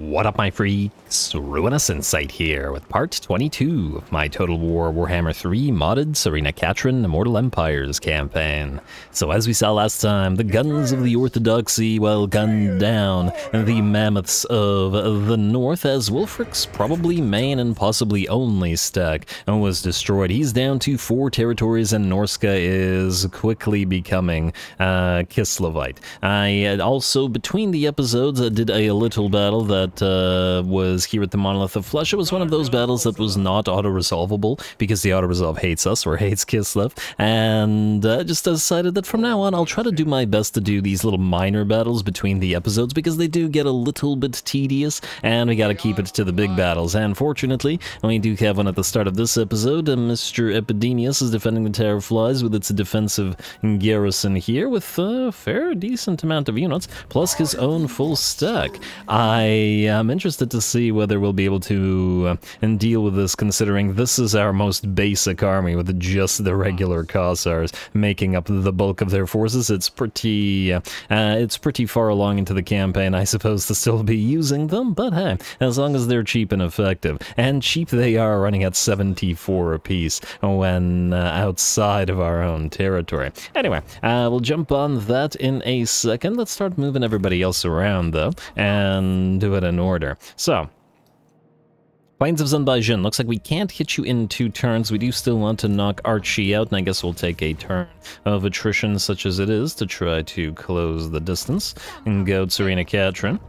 What up, my freaks? RuinousInsight here with part 22 of my Total War Warhammer 3 modded Tzarina Katarin Immortal Empires campaign. So as we saw last time, the guns of the Orthodoxy, well, gunned down the mammoths of the north as Wulfric's probably main and possibly only stack was destroyed. He's down to 4 territories and Norska is quickly becoming Kislevite. I also, between the episodes, did a little battle that was here at the Monolith of Flesh. It was one of those battles that was not auto-resolvable because the auto-resolve hates us, or hates Kislev, and just decided that from now on I'll try to do my best to do these little minor battles between the episodes because they do get a little bit tedious, and we gotta keep it to the big battles. And fortunately, we do have one at the start of this episode. Mr. Epidemius is defending the Tower of Flies with its defensive garrison here with a fair decent amount of units, plus his own full stack. I'm interested to see whether we'll be able to deal with this, considering this is our most basic army with just the regular Cossars making up the bulk of their forces. It's pretty far along into the campaign, I suppose, to still be using them, but hey, as long as they're cheap and effective. And cheap they are, running at 74 apiece when outside of our own territory. Anyway, we'll jump on that in a second. Let's start moving everybody else around, though, and do it in order. So, Plains of Zunbaijin, looks like we can't hit you in 2 turns. We do still want to knock Archie out, and I guess we'll take a turn of attrition such as it is to try to close the distance and go Tzarina Katarin.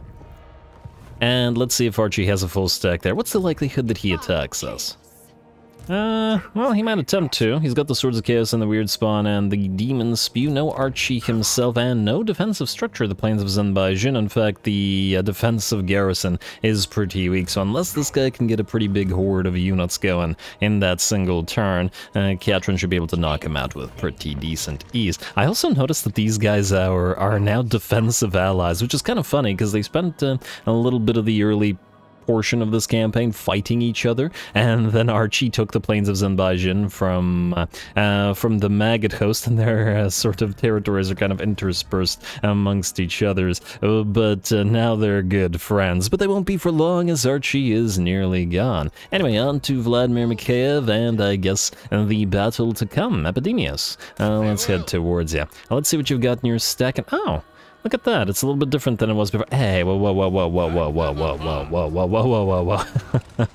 And let's see if Archie has a full stack there. What's the likelihood that he attacks us? Well, he might attempt to. He's got the Swords of Chaos and the Weird Spawn and the Demon Spew. No Archie himself and no defensive structure, the Plains of Zunbaijin. In fact, the defensive garrison is pretty weak, so unless this guy can get a pretty big horde of units going in that single turn, Katarin should be able to knock him out with pretty decent ease. I also noticed that these guys are now defensive allies, which is kind of funny because they spent a little bit of the early portion of this campaign fighting each other, and then Archie took the Plains of Zunbaijin from the Maggot host, and their sort of territories are kind of interspersed amongst each other's, but now they're good friends. But they won't be for long as Archie is nearly gone. Anyway, on to Vladimir Mikheyev, and I guess the battle to come. Epidemius, let's head towards you. Let's see what you've got in your stack, and oh! Look at that, it's a little bit different than it was before. Hey, whoa, whoa, whoa, whoa, whoa, whoa, whoa, whoa, whoa, whoa, whoa, whoa, whoa, whoa.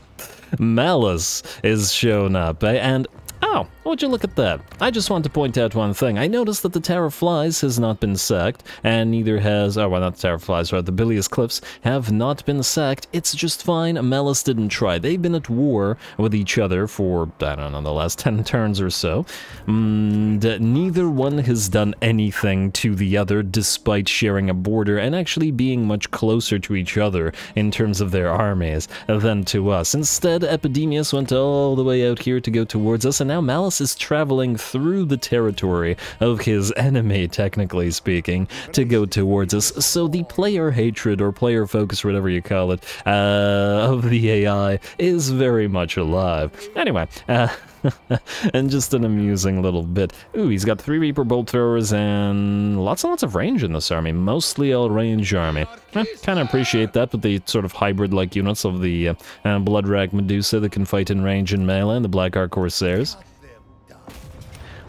Malice is shown up, and oh, would you look at that? I just want to point out one thing. I noticed that the Tower of Flies has not been sacked, and neither has, oh, well, not the Tower of Flies, right, the Bilious Cliffs have not been sacked. It's just fine. Malice didn't try. They've been at war with each other for, I don't know, the last 10 turns or so. Neither one has done anything to the other, despite sharing a border and actually being much closer to each other in terms of their armies than to us. Instead, Epidemius went all the way out here to go towards us, and now Malice is traveling through the territory of his enemy, technically speaking, to go towards us. So the player hatred, or player focus, or whatever you call it, of the AI is very much alive. Anyway, and just an amusing little bit. Ooh, he's got 3 Reaper Bolt Throwers and lots and lots of range in this army. Mostly all range army. Kind of appreciate that with the sort of hybrid-like units of the Bloodrack Medusa that can fight in range and melee, and the Black Ark Corsairs.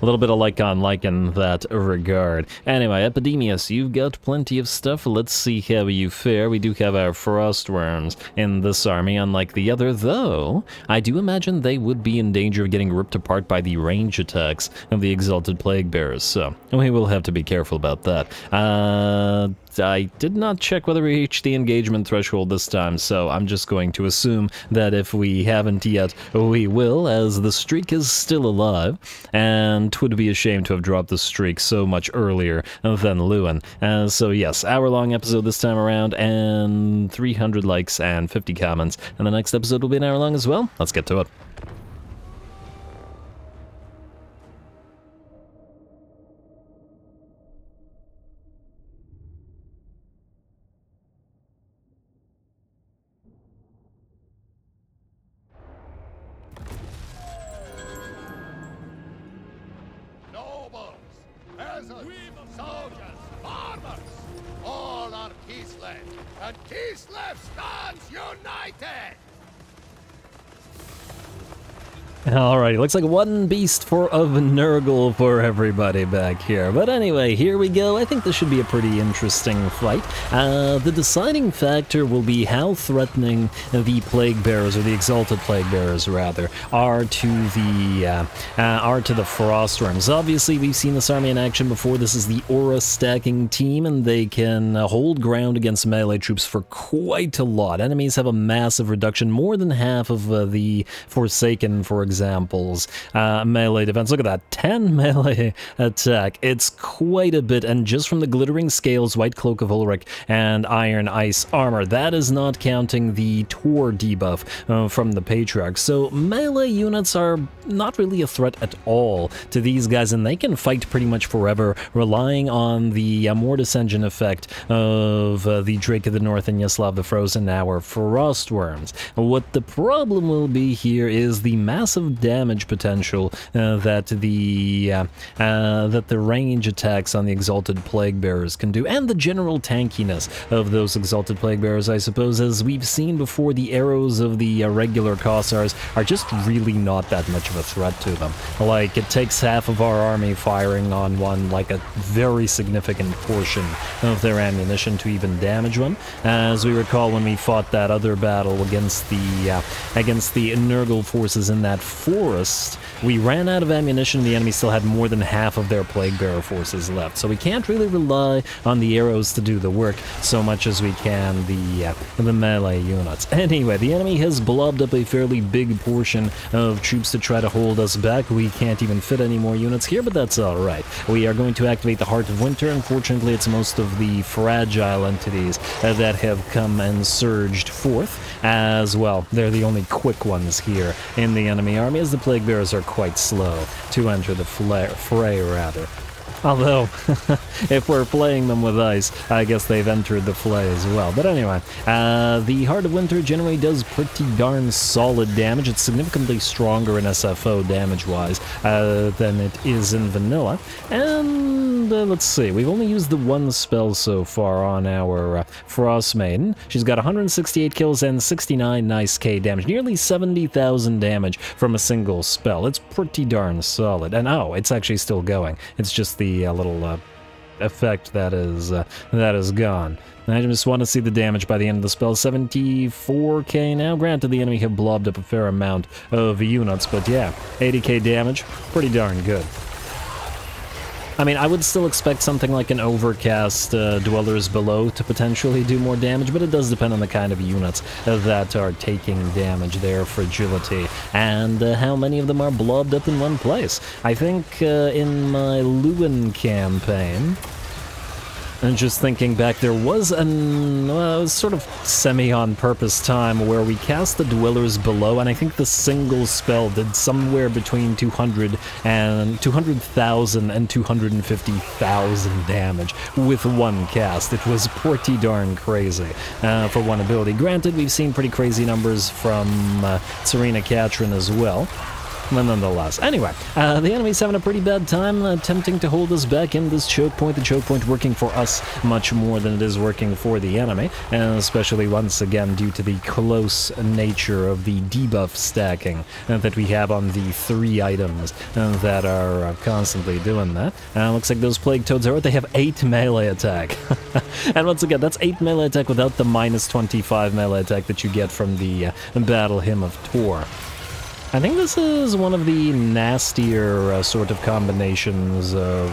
A little bit of like in that regard. Anyway, Epidemius, you've got plenty of stuff. Let's see how you fare. We do have our Frost Worms in this army, unlike the other, though I do imagine they would be in danger of getting ripped apart by the range attacks of the Exalted Plague Bearers, so we will have to be careful about that. I did not check whether we reached the engagement threshold this time, so I'm just going to assume that if we haven't yet, we will, as the streak is still alive, and 'twould be a shame to have dropped the streak so much earlier than Lewin. So yes, hour-long episode this time around, and 300 likes and 50 comments, and the next episode will be an hour long as well. Let's get to it. Soldiers, farmers, All are Kislev, and Kislev stands united! Alright, looks like one beast of Nurgle for everybody back here. But anyway, here we go. I think this should be a pretty interesting fight. The deciding factor will be how threatening the Plague Bearers, or the Exalted Plague Bearers rather, are to the Frost Worms. Obviously, we've seen this army in action before. This is the aura stacking team, and they can hold ground against melee troops for quite a lot. Enemies have a massive reduction, more than half of the Forsaken, for examples, melee defense. Look at that, 10 melee attack. It's quite a bit, and just from the Glittering Scales, White Cloak of Ulrich, and Iron Ice Armor. That is not counting the Tor debuff from the Patriarch. So melee units are not really a threat at all to these guys, and they can fight pretty much forever, relying on the Mortis Engine effect of the Drake of the North and Yaslav the Frozen, our Frost Worms. What the problem will be here is the massive damage potential that the range attacks on the Exalted Plague Bearers can do, and the general tankiness of those Exalted Plague Bearers, I suppose. As we've seen before, the arrows of the regular Kossars are just really not that much of a threat to them. Like, it takes half of our army firing on one, like a very significant portion of their ammunition to even damage one. As we recall, when we fought that other battle against the Nurgle forces in that forest, we ran out of ammunition. The enemy still had more than half of their Plague Bearer forces left, so we can't really rely on the arrows to do the work so much as we can the melee units. Anyway, the enemy has blobbed up a fairly big portion of troops to try to hold us back. We can't even fit any more units here, but that's alright. We are going to activate the Heart of Winter. Unfortunately, it's most of the fragile entities that have come and surged forth as well. They're the only quick ones here in the enemy army, as the Plague Bearers are quite slow to enter the fray, rather. Although, if we're playing them with ice, I guess they've entered the fray as well. But anyway, the Heart of Winter generally does pretty darn solid damage. It's significantly stronger in SFO damage-wise than it is in vanilla. And let's see, we've only used the one spell so far on our Frost Maiden. She's got 168 kills and 69 nice K damage, nearly 70,000 damage from a single spell. It's pretty darn solid. And oh, it's actually still going. It's just the little effect that is gone. I just want to see the damage by the end of the spell. 74k now. Granted, the enemy have blobbed up a fair amount of units, but yeah, 80k damage, pretty darn good. I mean, I would still expect something like an Overcast Dwellers Below to potentially do more damage, but it does depend on the kind of units that are taking damage, their fragility, and how many of them are blobbed up in one place. I think in my Lewin campaign, and just thinking back, there was a sort of semi-on-purpose time where we cast the Dwellers Below, and I think the single spell did somewhere between 200,000 and 250,000 damage with one cast. It was pretty darn crazy for one ability. Granted, we've seen pretty crazy numbers from Tzarina Katarin as well. But nonetheless. Anyway, the enemy's having a pretty bad time attempting to hold us back in this choke point. The choke point working for us much more than it is working for the enemy, and especially once again due to the close nature of the debuff stacking that we have on the 3 items that are constantly doing that. Looks like those Plague Toads are, they have 8 melee attack. And once again, that's 8 melee attack without the minus 25 melee attack that you get from the Battle Hymn of Tor. I think this is one of the nastier sort of combinations of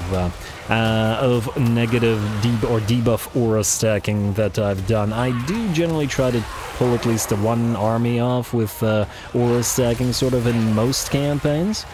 negative or debuff aura stacking that I've done. I do generally try to pull at least one army off with aura stacking sort of in most campaigns.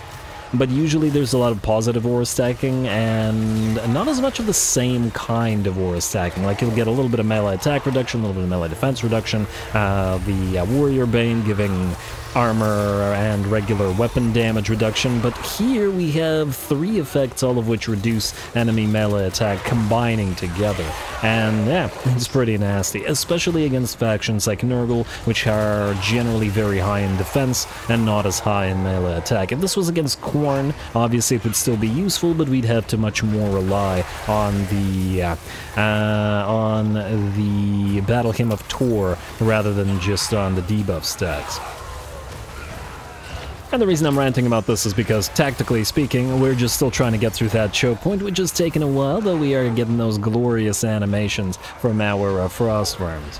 But usually there's a lot of positive aura stacking and not as much of the same kind of aura stacking. Like, you'll get a little bit of melee attack reduction, a little bit of melee defense reduction, the Warrior Bane giving armor and regular weapon damage reduction, but here we have 3 effects, all of which reduce enemy melee attack combining together. And yeah, it's pretty nasty, especially against factions like Nurgle, which are generally very high in defense and not as high in melee attack. If this was against Horn. Obviously, it would still be useful, but we'd have to much more rely on the Battle Hymn of Tor rather than just on the debuff stacks. And the reason I'm ranting about this is because, tactically speaking, we're just still trying to get through that choke point, which has taken a while, though we are getting those glorious animations from our frost worms.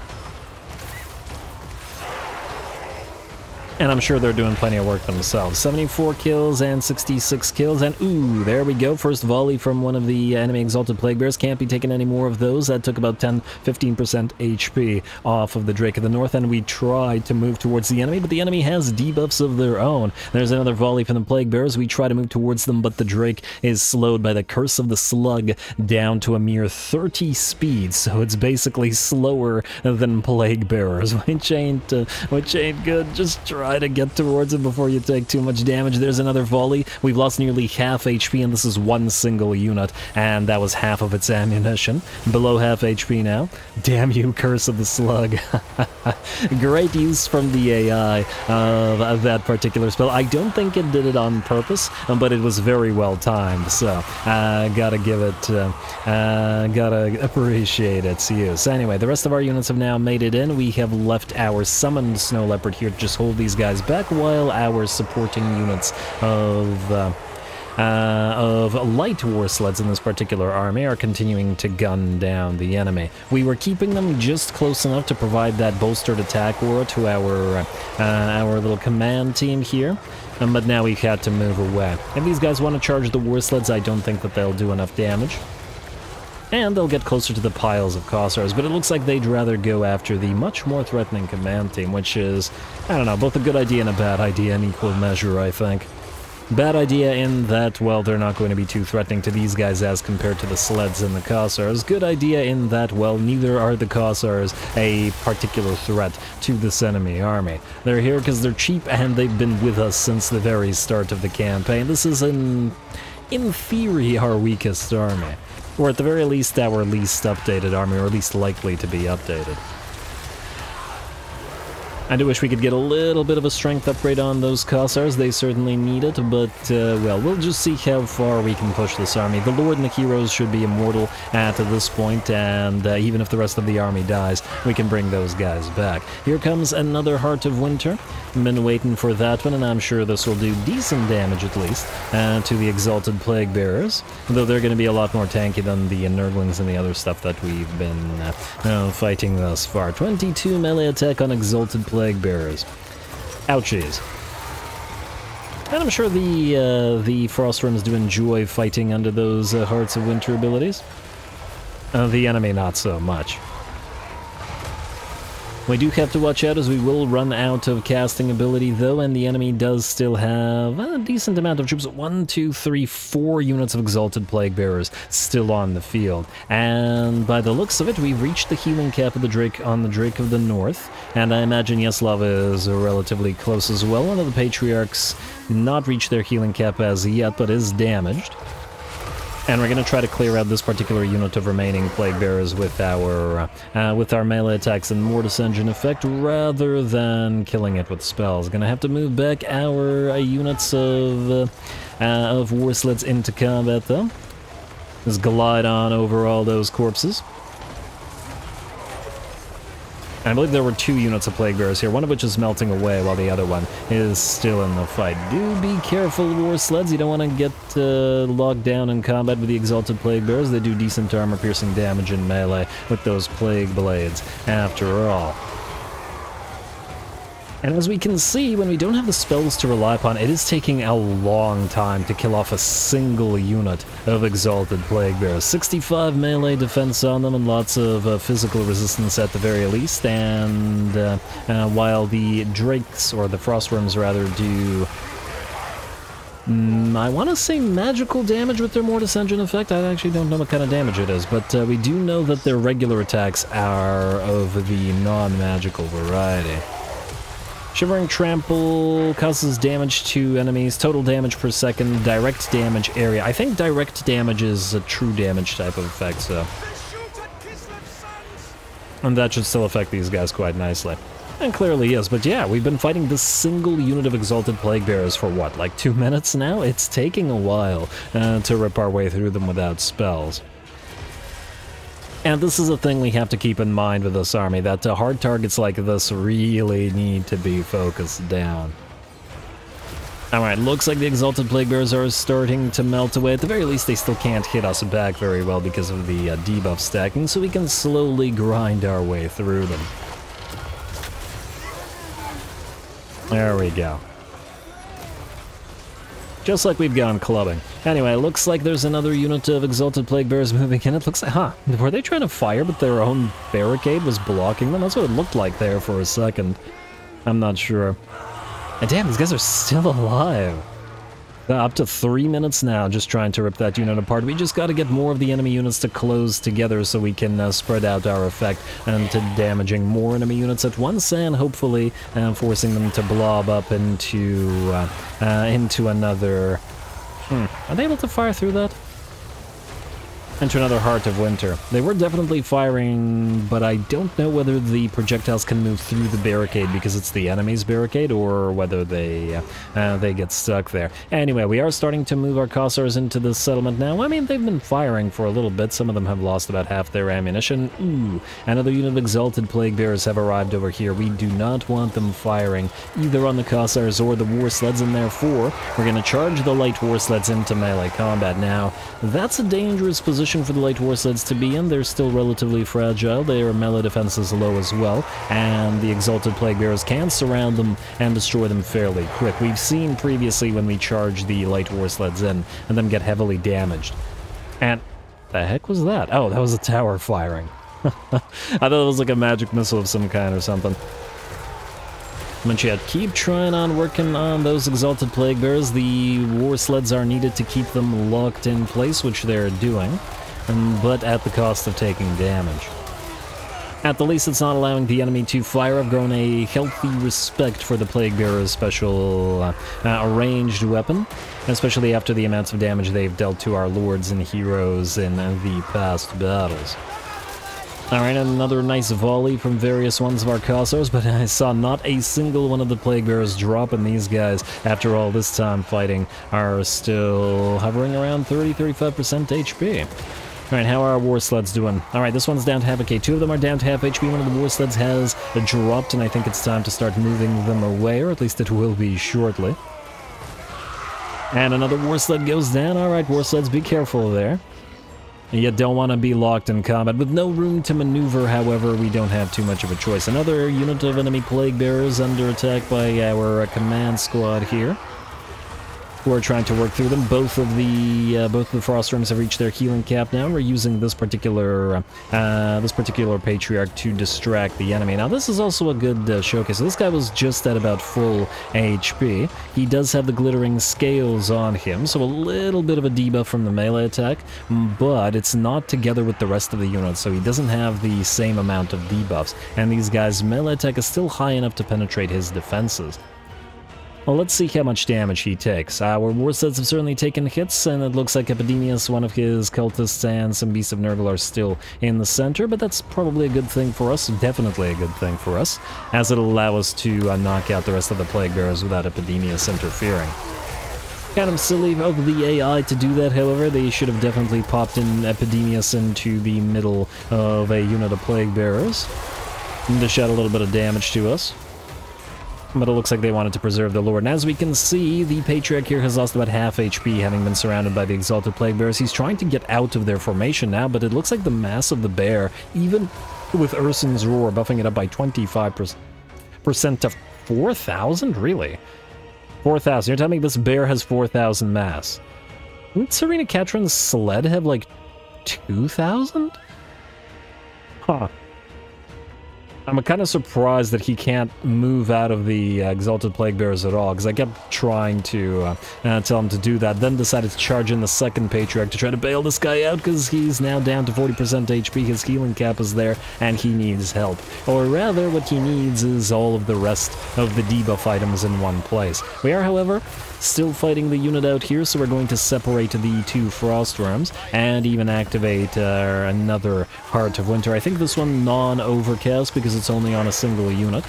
And I'm sure they're doing plenty of work themselves. 74 kills and 66 kills, and ooh, there we go. First volley from one of the enemy Exalted Plague Bears. Can't be taking any more of those. That took about 10-15% HP off of the Drake of the North, and we tried to move towards the enemy, but the enemy has debuffs of their own. There's another volley from the Plague Bears. We try to move towards them, but the Drake is slowed by the Curse of the Slug down to a mere 30 speed, so it's basically slower than Plague Bearers, which ain't good. Just try to get towards it before you take too much damage. There's another volley. We've lost nearly half HP, and this is one single unit, and that was half of its ammunition. Below half HP now. Damn you, Curse of the Slug. Great use from the AI of that particular spell. I don't think it did it on purpose, but it was very well timed, so gotta give it, gotta appreciate its use. Anyway, the rest of our units have now made it in. We have left our summoned Snow Leopard here to just hold these guys back while our supporting units of light war sleds in this particular army are continuing to gun down the enemy. We were keeping them just close enough to provide that bolstered attack aura to our little command team here, but now we've had to move away. If these guys want to charge the war sleds, I don't think that they'll do enough damage. And they'll get closer to the piles of Kossars, but it looks like they'd rather go after the much more threatening command team, which is, I don't know, both a good idea and a bad idea in equal measure, I think. Bad idea in that, well, they're not going to be too threatening to these guys as compared to the sleds and the Kossars. Good idea in that, well, neither are the Kossars a particular threat to this enemy army. They're here because they're cheap and they've been with us since the very start of the campaign. This is, in theory, our weakest army. Or at the very least, our least updated army, or least likely to be updated. I do wish we could get a little bit of a strength upgrade on those Kossars. They certainly need it, but, well, we'll just see how far we can push this army. The Lord and the heroes should be immortal at this point, and even if the rest of the army dies, we can bring those guys back. Here comes another Heart of Winter. Been waiting for that one, and I'm sure this will do decent damage, at least, to the Exalted Plague Bearers, though they're going to be a lot more tanky than the Nurglings and the other stuff that we've been fighting thus far. 22 melee attack on Exalted Plague Bearers. Ouchies. And I'm sure the Frostworms do enjoy fighting under those Hearts of Winter abilities. The enemy not so much. We do have to watch out as we will run out of casting ability though, and the enemy does still have a decent amount of troops. 1, 2, 3, 4 units of Exalted Plague Bearers still on the field. And by the looks of it, we've reached the healing cap of the Drake on the Drake of the North, and I imagine Yaslav is relatively close as well. One of the Patriarchs did not reach their healing cap as yet, but is damaged. And we're going to try to clear out this particular unit of remaining Plague Bearers with our melee attacks and Mortis Engine effect, rather than killing it with spells. Going to have to move back our units of War Sleds into combat, though. Just glide on over all those corpses. And I believe there were 2 units of Plague Bearers here, one of which is melting away while the other one is still in the fight. Do be careful, War Sleds. You don't want to get locked down in combat with the Exalted Plague Bearers. They do decent armor-piercing damage in melee with those Plague Blades, after all. And as we can see, when we don't have the spells to rely upon, it is taking a long time to kill off a single unit of Exalted Plague Bearers. 65 melee defense on them and lots of physical resistance at the very least, and while the Drakes, or the Frostworms rather, do... I want to say magical damage with their Mortis Engine effect. I actually don't know what kind of damage it is, but we do know that their regular attacks are of the non-magical variety. Shivering Trample causes damage to enemies, total damage per second, direct damage area. I think direct damage is a true damage type of effect, so... And that should still affect these guys quite nicely. And clearly is, but yeah, we've been fighting this single unit of Exalted Plague Bearers for what, like 2 minutes now? It's taking a while to rip our way through them without spells. And this is a thing we have to keep in mind with this army, that hard targets like this really need to be focused down. Alright, looks like the Exalted Plague Bearers are starting to melt away. At the very least, they still can't hit us back very well because of the debuff stacking, so we can slowly grind our way through them. There we go. Just like we've gone clubbing. Anyway, looks like there's another unit of Exalted Plague Bearers moving in. It looks like, were they trying to fire but their own barricade was blocking them? That's what it looked like there for a second. I'm not sure. And damn, these guys are still alive. Up to 3 minutes now, just trying to rip that unit apart. We just got to get more of the enemy units to close together so we can spread out our effect into damaging more enemy units at once, and hopefully forcing them to blob up into another... Are they able to fire through that? Into another Heart of Winter. They were definitely firing, but I don't know whether the projectiles can move through the barricade because it's the enemy's barricade, or whether they get stuck there. Anyway, we are starting to move our Kossars into the settlement now. I mean, they've been firing for a little bit. Some of them have lost about half their ammunition. Ooh, another unit of Exalted Plague Bearers have arrived over here. We do not want them firing either on the Kossars or the War Sleds, and therefore, we're going to charge the Light War Sleds into melee combat. Now, that's a dangerous position for the Light War Sleds to be in. They're still relatively fragile. Their melee defense is low as well, and the Exalted Plague Bearers can surround them and destroy them fairly quick. We've seen previously when we charge the Light War Sleds in, and them get heavily damaged. And the heck was that? Oh, that was a tower firing. I thought it was like a magic missile of some kind or something. But yeah, keep trying on working on those Exalted Plague Bearers. The War Sleds are needed to keep them locked in place, which they're doing, but at the cost of taking damage. At the least, it's not allowing the enemy to fire. I've grown a healthy respect for the Plague Bearer's special ranged weapon, especially after the amounts of damage they've dealt to our lords and heroes in the past battles. Alright, another nice volley from various ones of our Kossars, but I saw not a single one of the Plague Bearers drop, and these guys, after all this time fighting, are still hovering around 30-35% HP. Alright, how are our War Sleds doing? Alright, this one's down to half a K. Two of them are down to half HP. One of the War Sleds has dropped, and I think it's time to start moving them away, or at least it will be shortly. And another War Sled goes down. Alright, War Sleds, be careful there. You don't want to be locked in combat. With no room to maneuver, however, we don't have too much of a choice. Another unit of enemy Plague Bearers under attack by our command squad here, who are trying to work through them. Both of the Frost Rooms have reached their healing cap now, and we're using this particular Patriarch to distract the enemy. Now, this is also a good showcase. So this guy was just at about full HP. He does have the glittering scales on him, so a little bit of a debuff from the melee attack, but it's not together with the rest of the units, so he doesn't have the same amount of debuffs. And these guys' melee attack is still high enough to penetrate his defenses. Well, let's see how much damage he takes. Our War Sleds have certainly taken hits, and it looks like Epidemius, one of his cultists, and some Beasts of Nurgle are still in the center, but that's probably a good thing for us, definitely a good thing for us, as it'll allow us to knock out the rest of the Plague Bearers without Epidemius interfering. Kind of silly of the AI to do that, however. They should have definitely popped in Epidemius into the middle of a unit of Plague Bearers and dish out a little bit of damage to us. But it looks like they wanted to preserve the Lord. And as we can see, the Patriarch here has lost about half HP, having been surrounded by the Exalted Plague Bearers. He's trying to get out of their formation now, but it looks like the mass of the bear, even with Ursun's Roar, buffing it up by 25% to 4,000? Really? 4,000. You're telling me this bear has 4,000 mass? Didn't Tzarina Katarin's sled have like 2,000? Huh. I'm kind of surprised that he can't move out of the Exalted Plague Bearers at all, because I kept trying to tell him to do that, then decided to charge in the second Patriarch to try to bail this guy out, because he's now down to 40% HP, his healing cap is there, and he needs help. Or rather, what he needs is all of the rest of the debuff items in one place. We are, however, still fighting the unit out here, so we're going to separate the two Frost Worms, and even activate another Heart of Winter. I think this one non-overcast, because it's only on a single unit.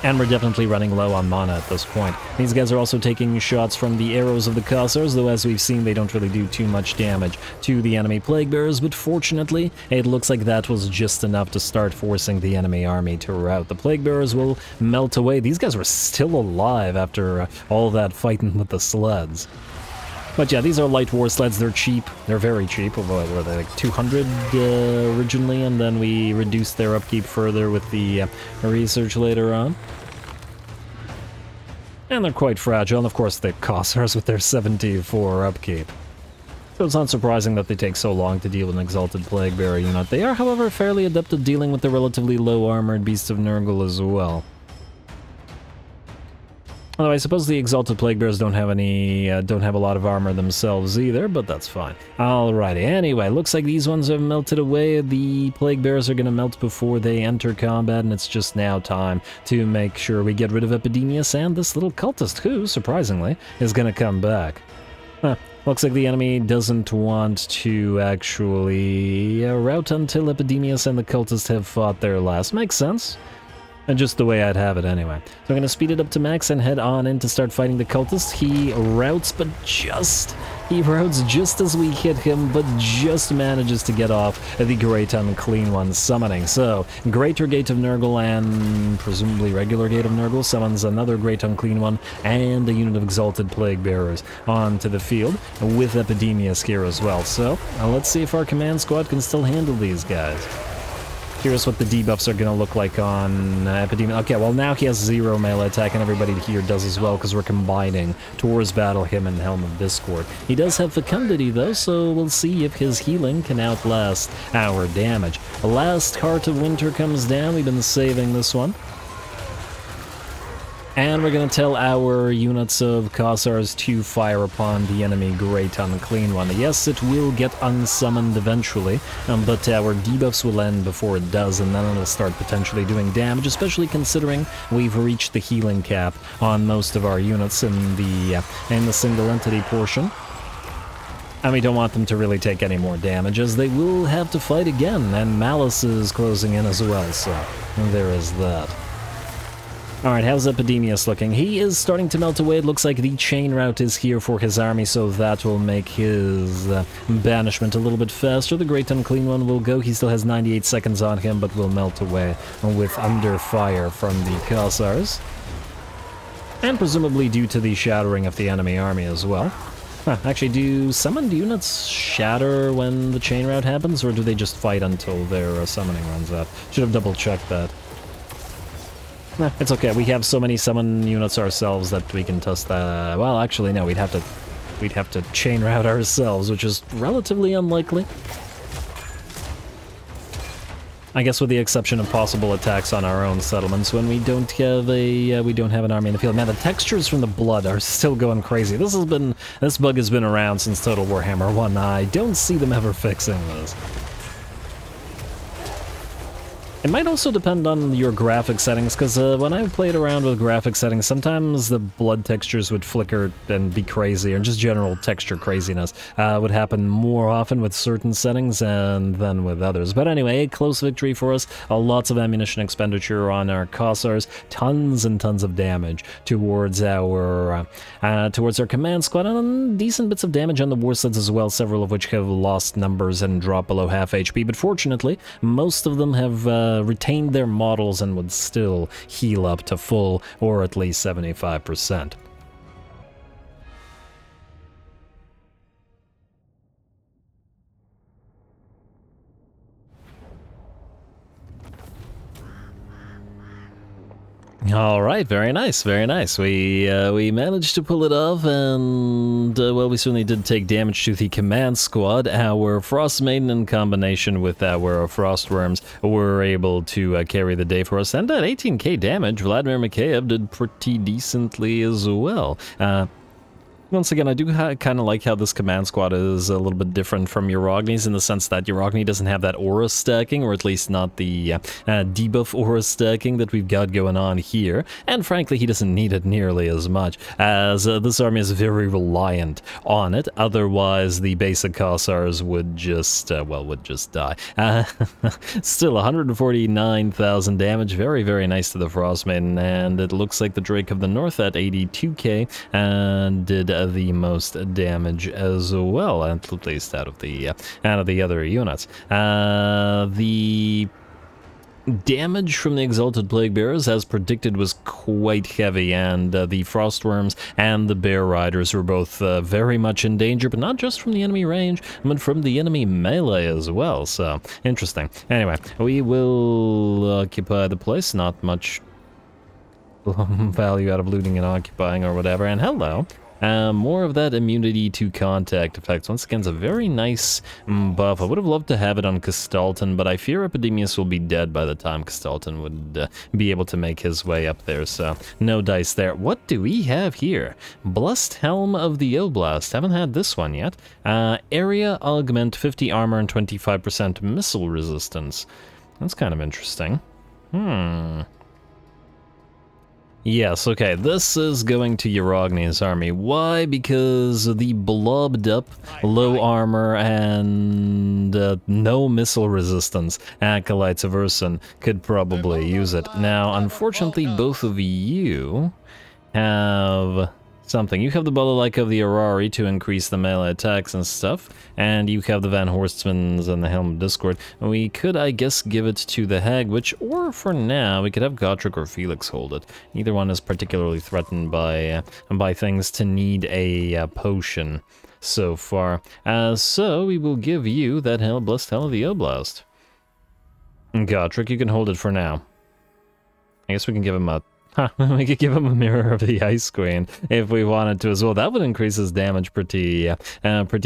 And we're definitely running low on mana at this point. These guys are also taking shots from the arrows of the Cossars, though as we've seen, they don't really do too much damage to the enemy Plague Bearers, but fortunately, it looks like that was just enough to start forcing the enemy army to rout. The Plague Bearers will melt away. These guys were still alive after all that fighting with the sleds. But yeah, these are light war sleds. They're cheap. They're very cheap. What were they, like 200 originally, and then we reduced their upkeep further with the research later on. And they're quite fragile, and of course the Cossars with their 74 upkeep. So it's not surprising that they take so long to deal with an Exalted Plague Bearer unit. They are, however, fairly adept at dealing with the relatively low-armored Beasts of Nurgle as well. Although I suppose the Exalted Plague Bearers don't have a lot of armor themselves either, but that's fine. Alrighty, anyway, looks like these ones have melted away. The Plague Bearers are gonna melt before they enter combat, and it's just now time to make sure we get rid of Epidemius and this little cultist who, surprisingly, is gonna come back. Huh. Looks like the enemy doesn't want to actually rout until Epidemius and the cultist have fought their last. Makes sense. And just the way I'd have it anyway. So I'm going to speed it up to max and head on in to start fighting the cultist. He routs, but he routs just as we hit him, but just manages to get off the Great Unclean One summoning. So, Greater Gate of Nurgle and presumably regular Gate of Nurgle summons another Great Unclean One and a unit of Exalted Plague Bearers onto the field with Epidemius here as well. So, let's see if our command squad can still handle these guys. Here's what the debuffs are going to look like on Epidemius. Okay, well now he has 0 melee attack, and everybody here does as well, because we're combining towards battle him and Helm of Discord. He does have Fecundity, though, so we'll see if his healing can outlast our damage. The last Heart of Winter comes down. We've been saving this one. And we're going to tell our units of Cossars to fire upon the enemy Great Unclean One. Yes, it will get unsummoned eventually, but our debuffs will end before it does, and then it'll start potentially doing damage, especially considering we've reached the healing cap on most of our units in the single entity portion. And we don't want them to really take any more damage, as they will have to fight again, and Malice is closing in as well, so there is that. Alright, how's Epidemius looking? He is starting to melt away. It looks like the chain route is here for his army, so that will make his banishment a little bit faster. The Great Unclean One will go. He still has 98 seconds on him, but will melt away with under fire from the Cossars. And presumably due to the shattering of the enemy army as well. Huh, actually, do summoned units shatter when the chain route happens, or do they just fight until their summoning runs out? Should have double-checked that. Nah, it's okay. We have so many summon units ourselves that we can test that. Well, actually, no. We'd have to chain route ourselves, which is relatively unlikely. I guess with the exception of possible attacks on our own settlements when we don't have an army in the field. Man, the textures from the blood are still going crazy. This bug has been around since Total Warhammer 1. I don't see them ever fixing this. It might also depend on your graphic settings, because when I played around with graphic settings, sometimes the blood textures would flicker and be crazy, or just general texture craziness would happen more often with certain settings than with others. But anyway, a close victory for us, lots of ammunition expenditure on our Cossars, tons and tons of damage towards our command squad, and decent bits of damage on the war sleds as well, several of which have lost numbers and drop below half HP, but fortunately, most of them have retained their models and would still heal up to full, or at least 75%. All right, very nice, very nice. We managed to pull it off, and well, we certainly did take damage to the command squad. Our Frost Maiden in combination with our Frost Worms were able to carry the day for us, and at 18k damage, Vladimir Mikheyev did pretty decently as well. Once again, I do kind of like how this command squad is a little bit different from Uragni's in the sense that Uragni doesn't have that aura stacking, or at least not the debuff aura stacking that we've got going on here. And frankly, he doesn't need it nearly as much, as this army is very reliant on it. Otherwise, the basic Kossars would just, would just die. Still, 149,000 damage. Very, very nice to the Frostmaiden. And it looks like the Drake of the North at 82k and did the most damage as well, at least out of the other units. The damage from the Exalted Plague Bearers, as predicted, was quite heavy, and the Frostworms and the Bear Riders were both very much in danger, but not just from the enemy range, but from the enemy melee as well, so interesting. Anyway, we will occupy the place. Not much value out of looting and occupying or whatever, and hello. More of that immunity to contact effects. Once again, it's a very nice buff. I would have loved to have it on Castalton, but I fear Epidemius will be dead by the time Castalton would be able to make his way up there, so no dice there. What do we have here? Blessed Helm of the Oblast. Haven't had this one yet. Area augment, 50 armor and 25% missile resistance. That's kind of interesting. Yes, okay, this is going to Uragni's army. Why? Because the blobbed up, low armor, and no missile resistance Acolytes of Ursun could probably use it. Now, unfortunately, both of you have something. You have the Balalaika of the Arari to increase the melee attacks and stuff, and you have the Van Horstmans and the Helm of Discord. We could, I guess, give it to the Hag, or for now, we could have Gotrek or Felix hold it. Neither one is particularly threatened by things to need a potion so far. So we will give you that Blessed Hell of the Oblast. Gotrek, you can hold it for now. I guess we can give him a we could give him a Mirror of the Ice Queen if we wanted to as well. That would increase his damage pretty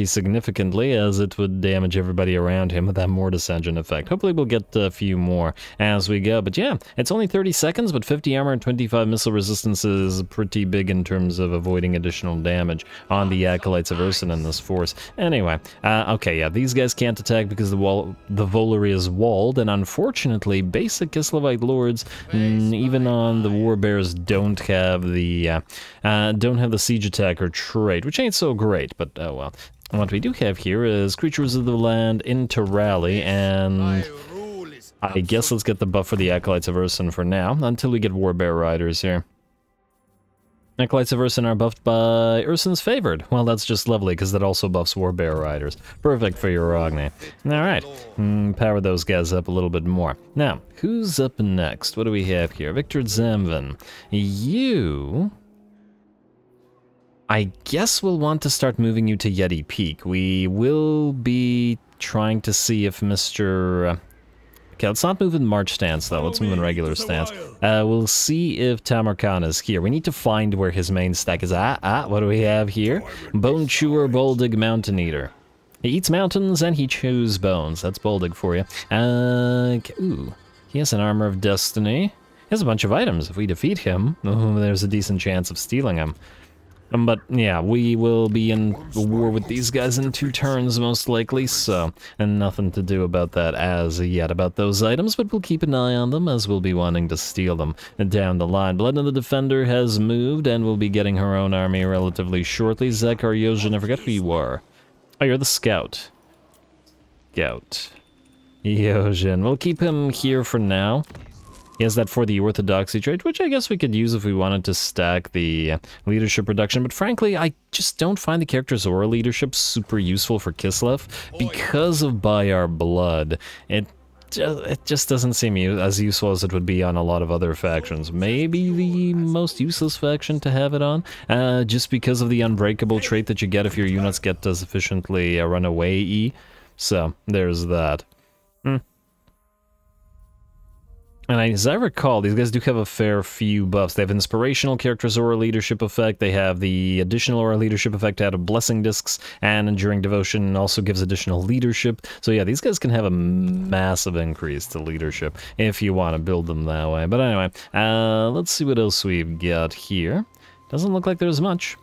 significantly, as it would damage everybody around him with that Mortis Engine effect. Hopefully we'll get a few more as we go. But yeah, it's only 30 seconds, but 50 armor and 25 missile resistance is pretty big in terms of avoiding additional damage on the Acolytes of Ursun in this force. Anyway, okay, yeah, these guys can't attack because the Volary is walled, and unfortunately, basic Kislevite Lords, even on the War Bears, don't have the siege attacker trait, which ain't so great, but oh well. What we do have here is Creatures of the Land into Rally, and I guess let's get the buff for the Acolytes of Ursun for now, until we get War Bear Riders here. Acolytes of Ursun are buffed by Ursun's Favored. Well, that's just lovely, because that also buffs War Bear Riders. Perfect for Uragni. Alright, power those guys up a little bit more. Now, who's up next? What do we have here? Victor Zamvin. You, I guess we'll want to start moving you to Yeti Peak. We will be trying to see if Mr... Okay, let's not move in March stance, though. Let's move in regular stance. We'll see if Tamarkan is here. We need to find where his main stack is. What do we have here? Bone Chewer, Boldig, Mountain Eater. He eats mountains and he chews bones. That's Boldig for you. Ooh, he has an Armor of Destiny. He has a bunch of items. If we defeat him, there's a decent chance of stealing him. But yeah, we will be in a war with these guys in 2 turns most likely, so, and nothing to do about that as yet about those items, but we'll keep an eye on them as we'll be wanting to steal them down the line. Blood of the Defender has moved and will be getting her own army relatively shortly. Zakar Yozhin, I forget who you are. Oh, you're the Scout. Scout. Yozhin. We'll keep him here for now. He has that for the Orthodoxy trait, which I guess we could use if we wanted to stack the leadership reduction, but frankly, I just don't find the character's aura leadership super useful for Kislev because of By Our Blood. It just doesn't seem as useful as it would be on a lot of other factions. Maybe the most useless faction to have it on, just because of the Unbreakable trait that you get if your units get sufficiently run away-y. So, there's that. And as I recall, these guys do have a fair few buffs. They have Inspirational Character's Aura Leadership Effect, they have the additional Aura Leadership Effect out of Blessing Discs, and Enduring Devotion also gives additional leadership. So yeah, these guys can have a massive increase to leadership if you want to build them that way. But anyway, let's see what else we've got here. Doesn't look like there's much.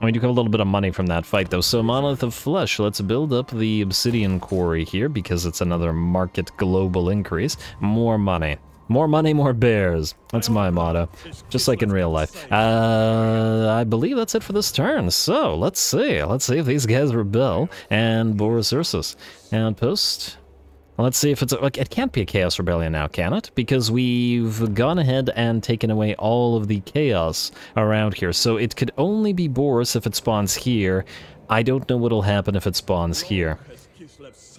We do have a little bit of money from that fight, though. So, Monolith of Flesh, let's build up the Obsidian Quarry here, because it's another market global increase. More money. More money, more bears. That's my motto. Just like in real life. I believe that's it for this turn. So, let's see. Let's see if these guys rebel. And Boris Ursus. Outpost. Let's see if it's... Like, it can't be a Chaos Rebellion now, can it? Because we've gone ahead and taken away all of the chaos around here. So it could only be Boris if it spawns here. I don't know what'll happen if it spawns here.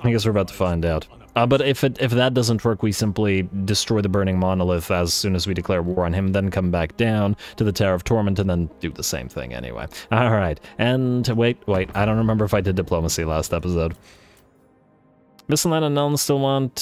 I guess we're about to find out. But if that doesn't work, we simply destroy the Burning Monolith as soon as we declare war on him, then come back down to the Tower of Torment and then do the same thing anyway. Alright, and wait, I don't remember if I did diplomacy last episode. Miscellaneous and Nuln still want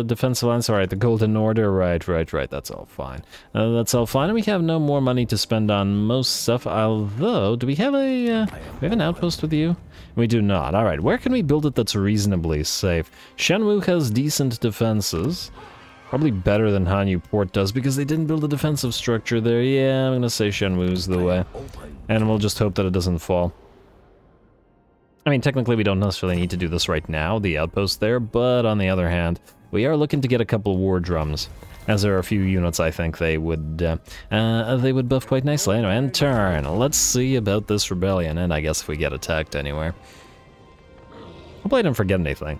defensive lines. Alright, the Golden Order. Right. That's all fine. That's all fine. And we have no more money to spend on most stuff. Although, do we have an outpost with you? We do not. Alright, where can we build it that's reasonably safe? Shenwu has decent defenses. Probably better than Hanyu Port does because they didn't build a defensive structure there. Yeah, I'm gonna say Shenwu's the way. And we'll just hope that it doesn't fall. I mean, technically we don't necessarily need to do this right now, the outpost there, but on the other hand, we are looking to get a couple war drums, as there are a few units I think they would buff quite nicely. Anyway, end turn. Let's see about this rebellion, and I guess if we get attacked anywhere. Hopefully I didn't forget anything.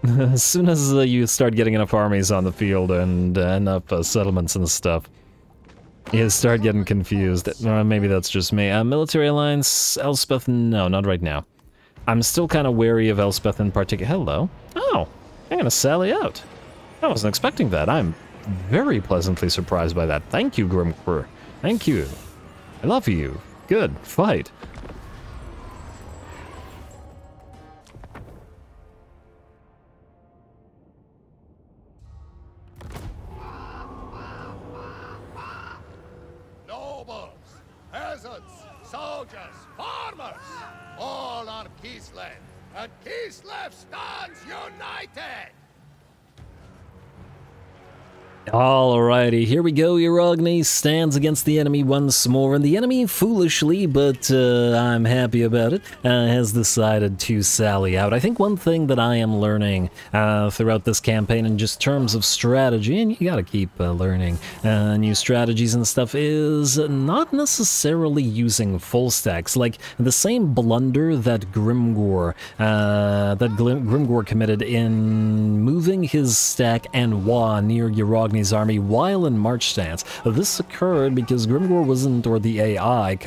As soon as you start getting enough armies on the field and enough settlements and stuff, you start getting confused. Maybe that's just me. Military alliance, Elspeth, no, not right now. I'm still kind of wary of Elspeth in particular. Hello. Oh, I'm gonna sally out. I wasn't expecting that. I'm very pleasantly surprised by that. Thank you, Grimcur. Thank you. I love you. Good. Fight. Soldiers, farmers, all on Kislev, and Kislev stands united! Alrighty, here we go. Yarogny stands against the enemy once more, and the enemy, foolishly, but I'm happy about it, has decided to sally out. I think one thing that I am learning throughout this campaign in just terms of strategy, and you gotta keep learning new strategies and stuff, is not necessarily using full stacks. Like, the same blunder that Grimgor committed in moving his stack and Wa near Yarogny army while in march stance. This occurred because Grimgor wasn't, or the AI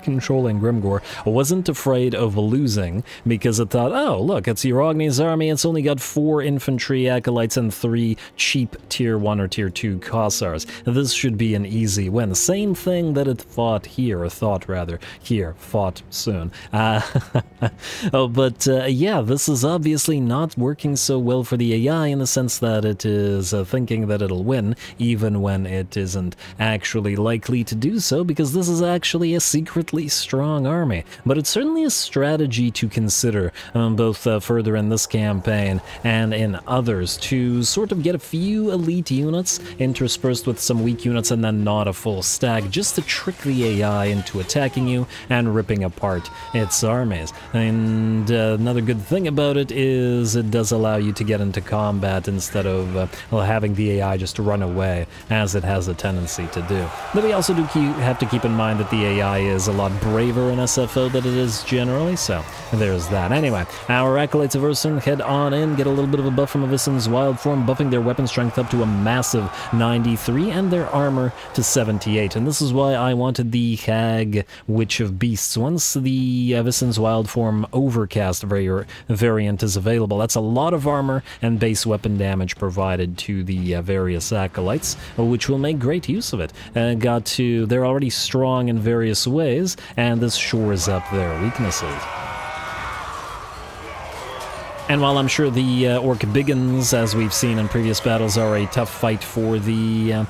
controlling Grimgor wasn't afraid of losing because it thought, oh, look, it's Yarogny's army, it's only got 4 infantry acolytes and 3 cheap tier 1 or tier 2 Kossars. This should be an easy win. Same thing that it fought here, or thought rather, here, fought soon. Yeah, this is obviously not working so well for the AI in the sense that it is thinking that it'll win, even when it isn't actually likely to do so, because this is actually a secretly strong army. But it's certainly a strategy to consider, both further in this campaign and in others, to sort of get a few elite units interspersed with some weak units and then not a full stack, just to trick the AI into attacking you and ripping apart its armies. And another good thing about it is it does allow you to get into combat instead of having the AI just run away, as it has a tendency to do. But we also do have to keep in mind that the AI is a lot braver in SFO than it is generally, so there's that. Anyway, our Acolytes of Ursun head on in, get a little bit of a buff from Avissen's wild form, buffing their weapon strength up to a massive 93 and their armor to 78. And this is why I wanted the Hag Witch of Beasts. Once the Avissen's wild form Overcast variant is available, that's a lot of armor and base weapon damage provided to the various Acolytes, which will make great use of it. They're already strong in various ways, and this shores up their weaknesses. And while I'm sure the Orc Biggins, as we've seen in previous battles, are a tough fight for the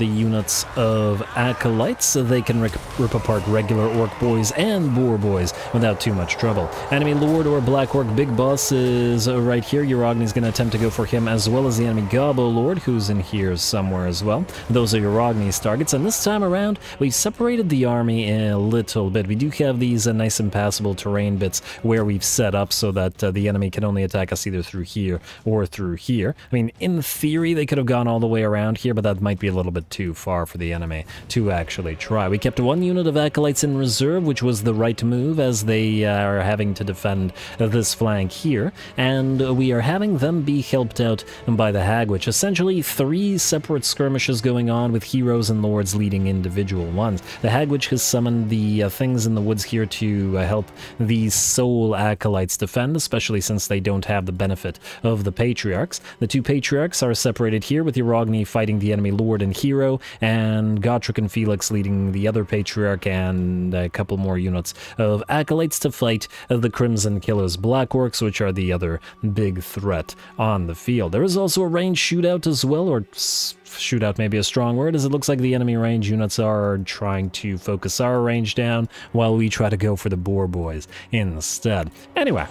units of Acolytes, they can rip apart regular Orc boys and Boar boys without too much trouble. Enemy Lord or Black Orc Big Boss is right here. Uragni's going to attempt to go for him, as well as the enemy Gobbo Lord, who's in here somewhere as well. Those are Uragni's targets, and this time around, we've separated the army a little bit. We do have these nice impassable terrain bits where we've set up so that the enemy can only attack us either through here or through here. I mean, in theory, they could have gone all the way around here, but that might be a little bit too far for the enemy to actually try. We kept one unit of Acolytes in reserve, which was the right move, as they are having to defend this flank here, and we are having them be helped out by the Hag Witch. Essentially, 3 separate skirmishes going on with heroes and lords leading individual ones. The Hag Witch has summoned the things in the woods here to help these soul Acolytes defend, especially since they don't have the benefit of the Patriarchs. The 2 Patriarchs are separated here, with Uragni fighting the enemy Lord and Hero, and Gotrek and Felix leading the other Patriarch, and a couple more units of Acolytes to fight the Crimson Killers Black Orcs, which are the other big threat on the field. There is also a ranged shootout as well, or shootout may be a strong word, as it looks like the enemy range units are trying to focus our range down while we try to go for the Boar boys instead. Anyway,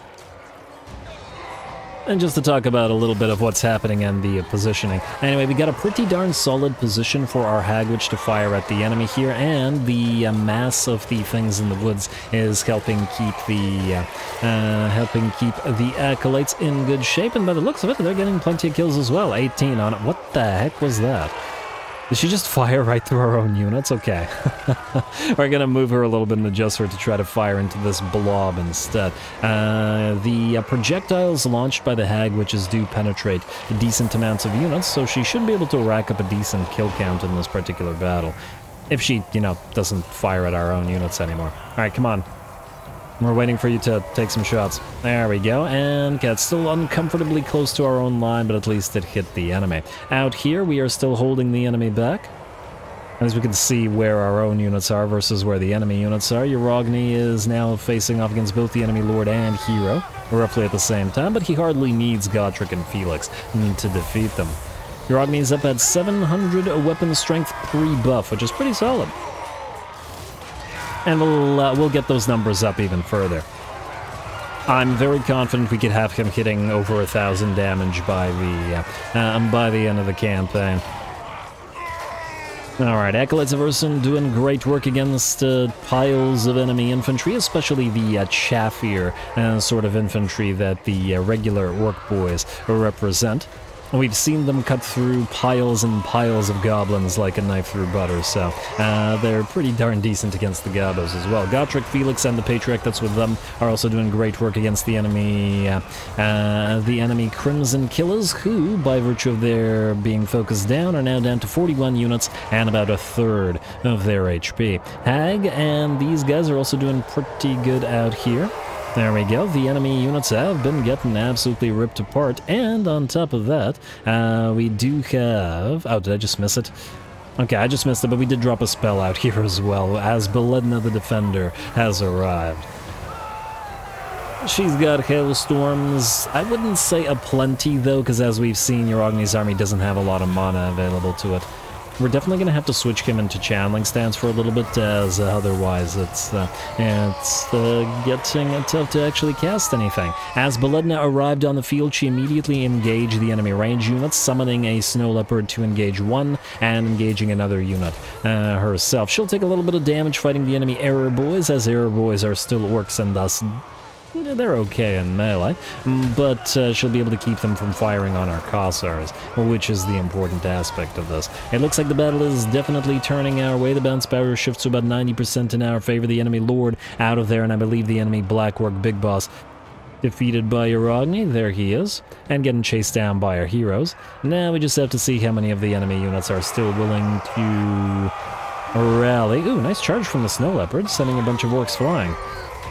and just to talk about a little bit of what's happening and the positioning. Anyway, we got a pretty darn solid position for our Hag Witch to fire at the enemy here, and the mass of the things in the woods is helping keep the Acolytes in good shape, and by the looks of it, they're getting plenty of kills as well. 18 on it. What the heck was that? Did she just fire right through our own units? Okay. We're going to move her a little bit and adjust her to try to fire into this blob instead. The projectiles launched by the Hag Witches do penetrate decent amounts of units, so she should be able to rack up a decent kill count in this particular battle. If she, doesn't fire at our own units anymore. Alright, come on. We're waiting for you to take some shots. There we go, and it's still uncomfortably close to our own line, but at least it hit the enemy. Out here, we are still holding the enemy back. As we can see where our own units are versus where the enemy units are. Uragni is now facing off against both the enemy Lord and Hero, roughly at the same time, but he hardly needs Gotrek and Felix to defeat them. Uragni is up at 700 weapon strength pre-buff, which is pretty solid. And we'll get those numbers up even further. I'm very confident we could have him hitting over 1,000 damage by the end of the campaign. Alright, Acolytes of Ursun doing great work against piles of enemy infantry, especially the chaffier sort of infantry that the regular Orc boys represent. We've seen them cut through piles and piles of goblins like a knife through butter, so they're pretty darn decent against the Gobbos as well. Gotrek, Felix, and the Patriarch that's with them are also doing great work against the enemy Crimson Killers, who, by virtue of their being focused down, are now down to 41 units and about a third of their HP. Hag and these guys are also doing pretty good out here. There we go, the enemy units have been getting absolutely ripped apart, and on top of that, we do have... Oh, did I just miss it? Okay, I just missed it, but we did drop a spell out here as well, as Beledna the Defender has arrived. She's got hailstorms. I wouldn't say aplenty, though, because as we've seen, Uragni's army doesn't have a lot of mana available to it. We're definitely going to have to switch him into channeling stance for a little bit, as otherwise it's getting tough to actually cast anything. As Beledna arrived on the field, she immediately engaged the enemy range units, summoning a Snow Leopard to engage one and engaging another unit herself. She'll take a little bit of damage fighting the enemy Error Boys, as Error Boys are still orcs and thus they're okay in melee, but she'll be able to keep them from firing on our Kossars, which is the important aspect of this. It looks like the battle is definitely turning our way. The bounce power shifts to about 90% in our favor. The enemy Lord out of there, and I believe the enemy Black Orc Big Boss defeated by Uragni. There he is, and getting chased down by our heroes. Now we just have to see how many of the enemy units are still willing to rally. Ooh, nice charge from the Snow Leopard, sending a bunch of orcs flying.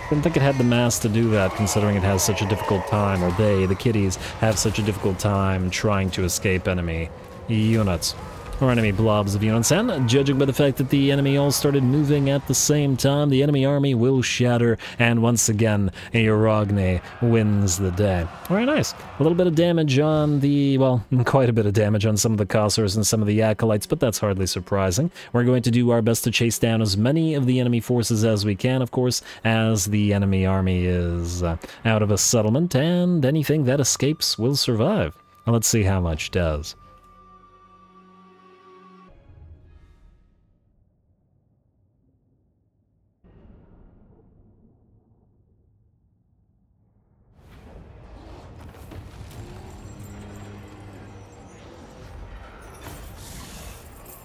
Didn't think it had the mass to do that, considering it has such a difficult time, or they, the kitties, have such a difficult time trying to escape enemy units. or enemy blobs of units, and judging by the fact that the enemy all started moving at the same time, the enemy army will shatter, and once again, Yarogni wins the day. Very nice. A little bit of damage on the, well, quite a bit of damage on some of the Kossars and some of the Acolytes, but that's hardly surprising. We're going to do our best to chase down as many of the enemy forces as we can, of course, as the enemy army is out of a settlement, and anything that escapes will survive. Well, let's see how much does.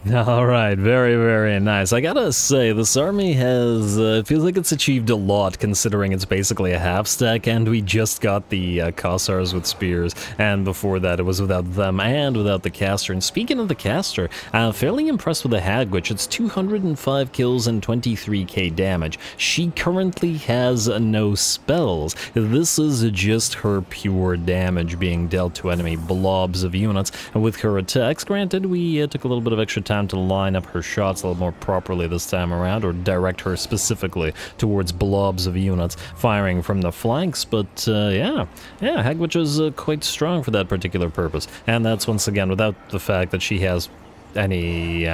Alright, very, very nice. I gotta say, this army has, feels like it's achieved a lot considering it's basically a half stack, and we just got the Kossars with spears, and before that it was without them and without the caster. And speaking of the caster, fairly impressed with the Hagwitch. It's 205 kills and 23k damage. She currently has no spells. This is just her pure damage being dealt to enemy blobs of units, and with her attacks, granted, we took a little bit of extra time to line up her shots a little more properly this time around, or direct her specifically towards blobs of units firing from the flanks, but yeah, Hagwitch is quite strong for that particular purpose, and that's once again without the fact that she has any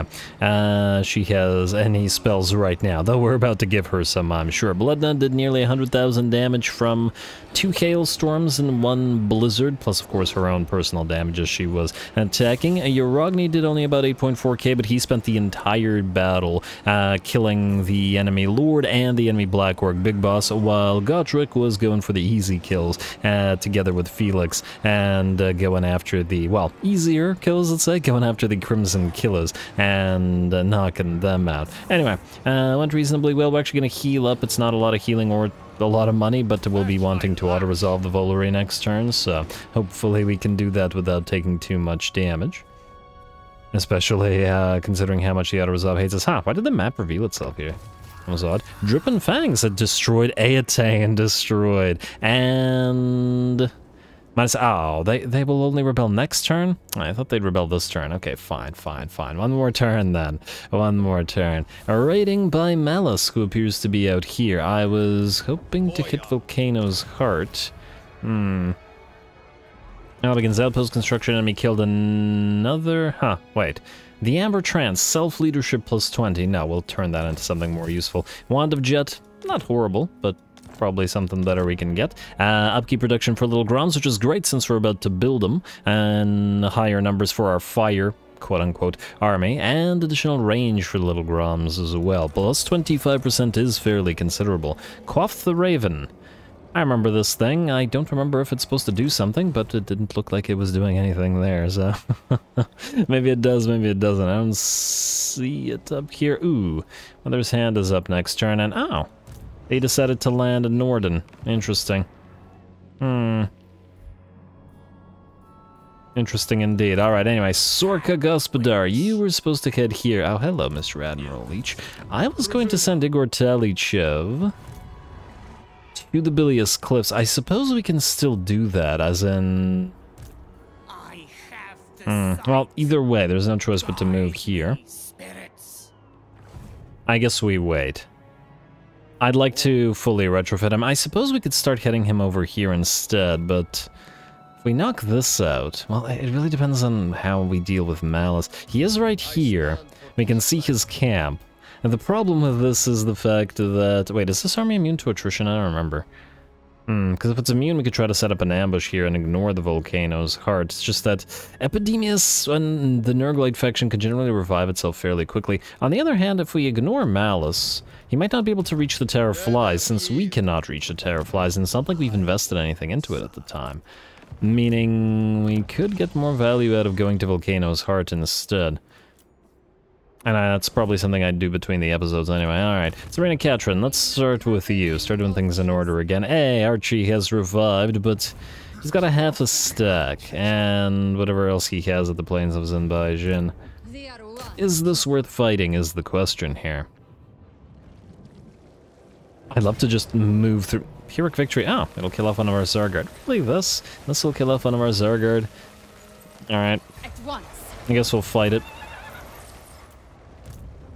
spells right now, though we're about to give her some, I'm sure. Bloodnut did nearly 100,000 damage from 2 hailstorms and 1 blizzard, plus of course her own personal damage as she was attacking. Yarogni did only about 8.4k, but he spent the entire battle killing the enemy Lord and the enemy Black Orc Big Boss, while Gotrek was going for the easy kills together with Felix, and going after the, well, easier kills, let's say, going after the Crimson Killers and knocking them out. Anyway, went reasonably well. We're actually going to heal up. It's not a lot of healing or a lot of money, but we'll be wanting to auto-resolve the Volare next turn, so hopefully we can do that without taking too much damage. Especially considering how much the auto-resolve hates us. Why did the map reveal itself here? That was odd. Drippin' Fangs had destroyed Eatae, destroyed, and... Oh, they will only rebel next turn? I thought they'd rebel this turn. Okay, fine. One more turn then. One more turn. A raiding by Malice, who appears to be out here. I was hoping to hit Volcano's Heart. Elegant's outpost construction enemy killed another... wait. The Amber Trance, self-leadership plus 20. No, we'll turn that into something more useful. Wand of Jet, not horrible, but... probably something better we can get. Upkeep production for little Groms, which is great since we're about to build them, and higher numbers for our fire, quote-unquote, army, and additional range for little Groms as well. Plus 25% is fairly considerable. Quaff the Raven. I remember this thing. I don't remember if it's supposed to do something, but it didn't look like it was doing anything there, so... maybe it does, maybe it doesn't. I don't see it up here. Ooh, Mother's Hand is up next turn, and oh! They decided to land in Norden. Interesting. Interesting indeed. Alright, anyway, Sorka Gospodar, you were supposed to head here. Oh, hello, Mr. Admiral Leech. I was going to send Igor Talichev to the Bilious Cliffs. I suppose we can still do that, as in... well, either way, there's no choice but to move here. I guess we wait. I'd like to fully retrofit him. I suppose we could start heading him over here instead, but if we knock this out, well, it really depends on how we deal with Malice. He is right here. We can see his camp. And the problem with this is the fact that... Wait, is this army immune to attrition? I don't remember. Because if it's immune, we could try to set up an ambush here and ignore the Volcano's Heart. It's just that Epidemius and the Nurglite faction can generally revive itself fairly quickly. On the other hand, if we ignore Malice, he might not be able to reach the Tower of Flies, since we cannot reach the Tower of Flies, and it's not like we've invested anything into it at the time. Meaning, we could get more value out of going to Volcano's Heart instead. And that's probably something I'd do between the episodes anyway. Alright, Tzarina Katarin, let's start with you. Start doing things in order again. Hey, Archie has revived, but he's got a half a stack. And whatever else he has at the Plains of Zinbaijin. Is this worth fighting is the question here. I'd love to just move through... Pyrrhic Victory. Oh, it'll kill off one of our Zargard. Really, this will kill off one of our Zargard. Alright. I guess we'll fight it.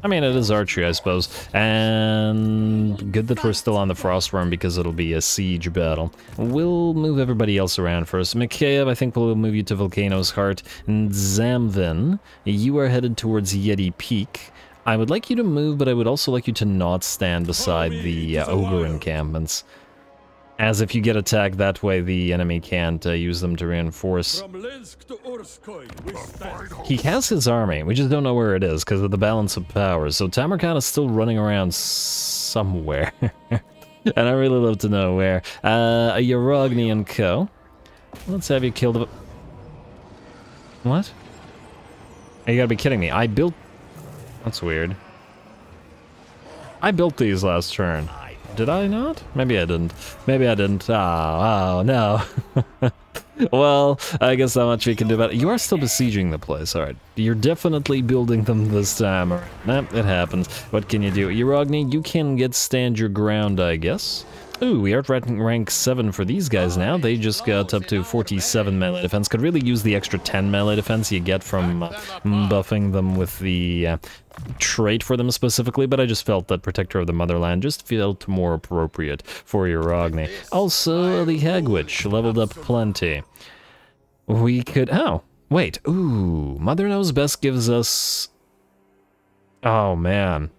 I mean, it is archery, I suppose. And good that we're still on the Frostworm because it'll be a siege battle. We'll move everybody else around first. Mikhail, I think we'll move you to Volcano's Heart. And Zamvin, you are headed towards Yeti Peak. I would like you to move, but I would also like you to not stand beside the Ogre encampments. As if you get attacked that way, the enemy can't use them to reinforce. He has his army, we just don't know where it is because of the balance of powers. So Tamarkan is still running around somewhere. And I really love to know where. Yarogni and Co. Let's have you kill the... What? You gotta be kidding me. I built... That's weird. I built these last turn. Did I not? Maybe I didn't. Maybe I didn't. Oh no. Well, I guess not much we can do about it. You are still besieging the place, alright. You're definitely building them this time. Nah, it happens. What can you do? Yarogni, you can stand your ground, I guess. Ooh, we are at rank 7 for these guys now. They just got up to 47 melee defense. Could really use the extra 10 melee defense you get from buffing them with the trait for them specifically, but I just felt that Protector of the Motherland just felt more appropriate for Yarogni. Also, the Hag Witch leveled up plenty. We could... Oh, wait. Ooh, Mother Knows Best gives us... Oh, man.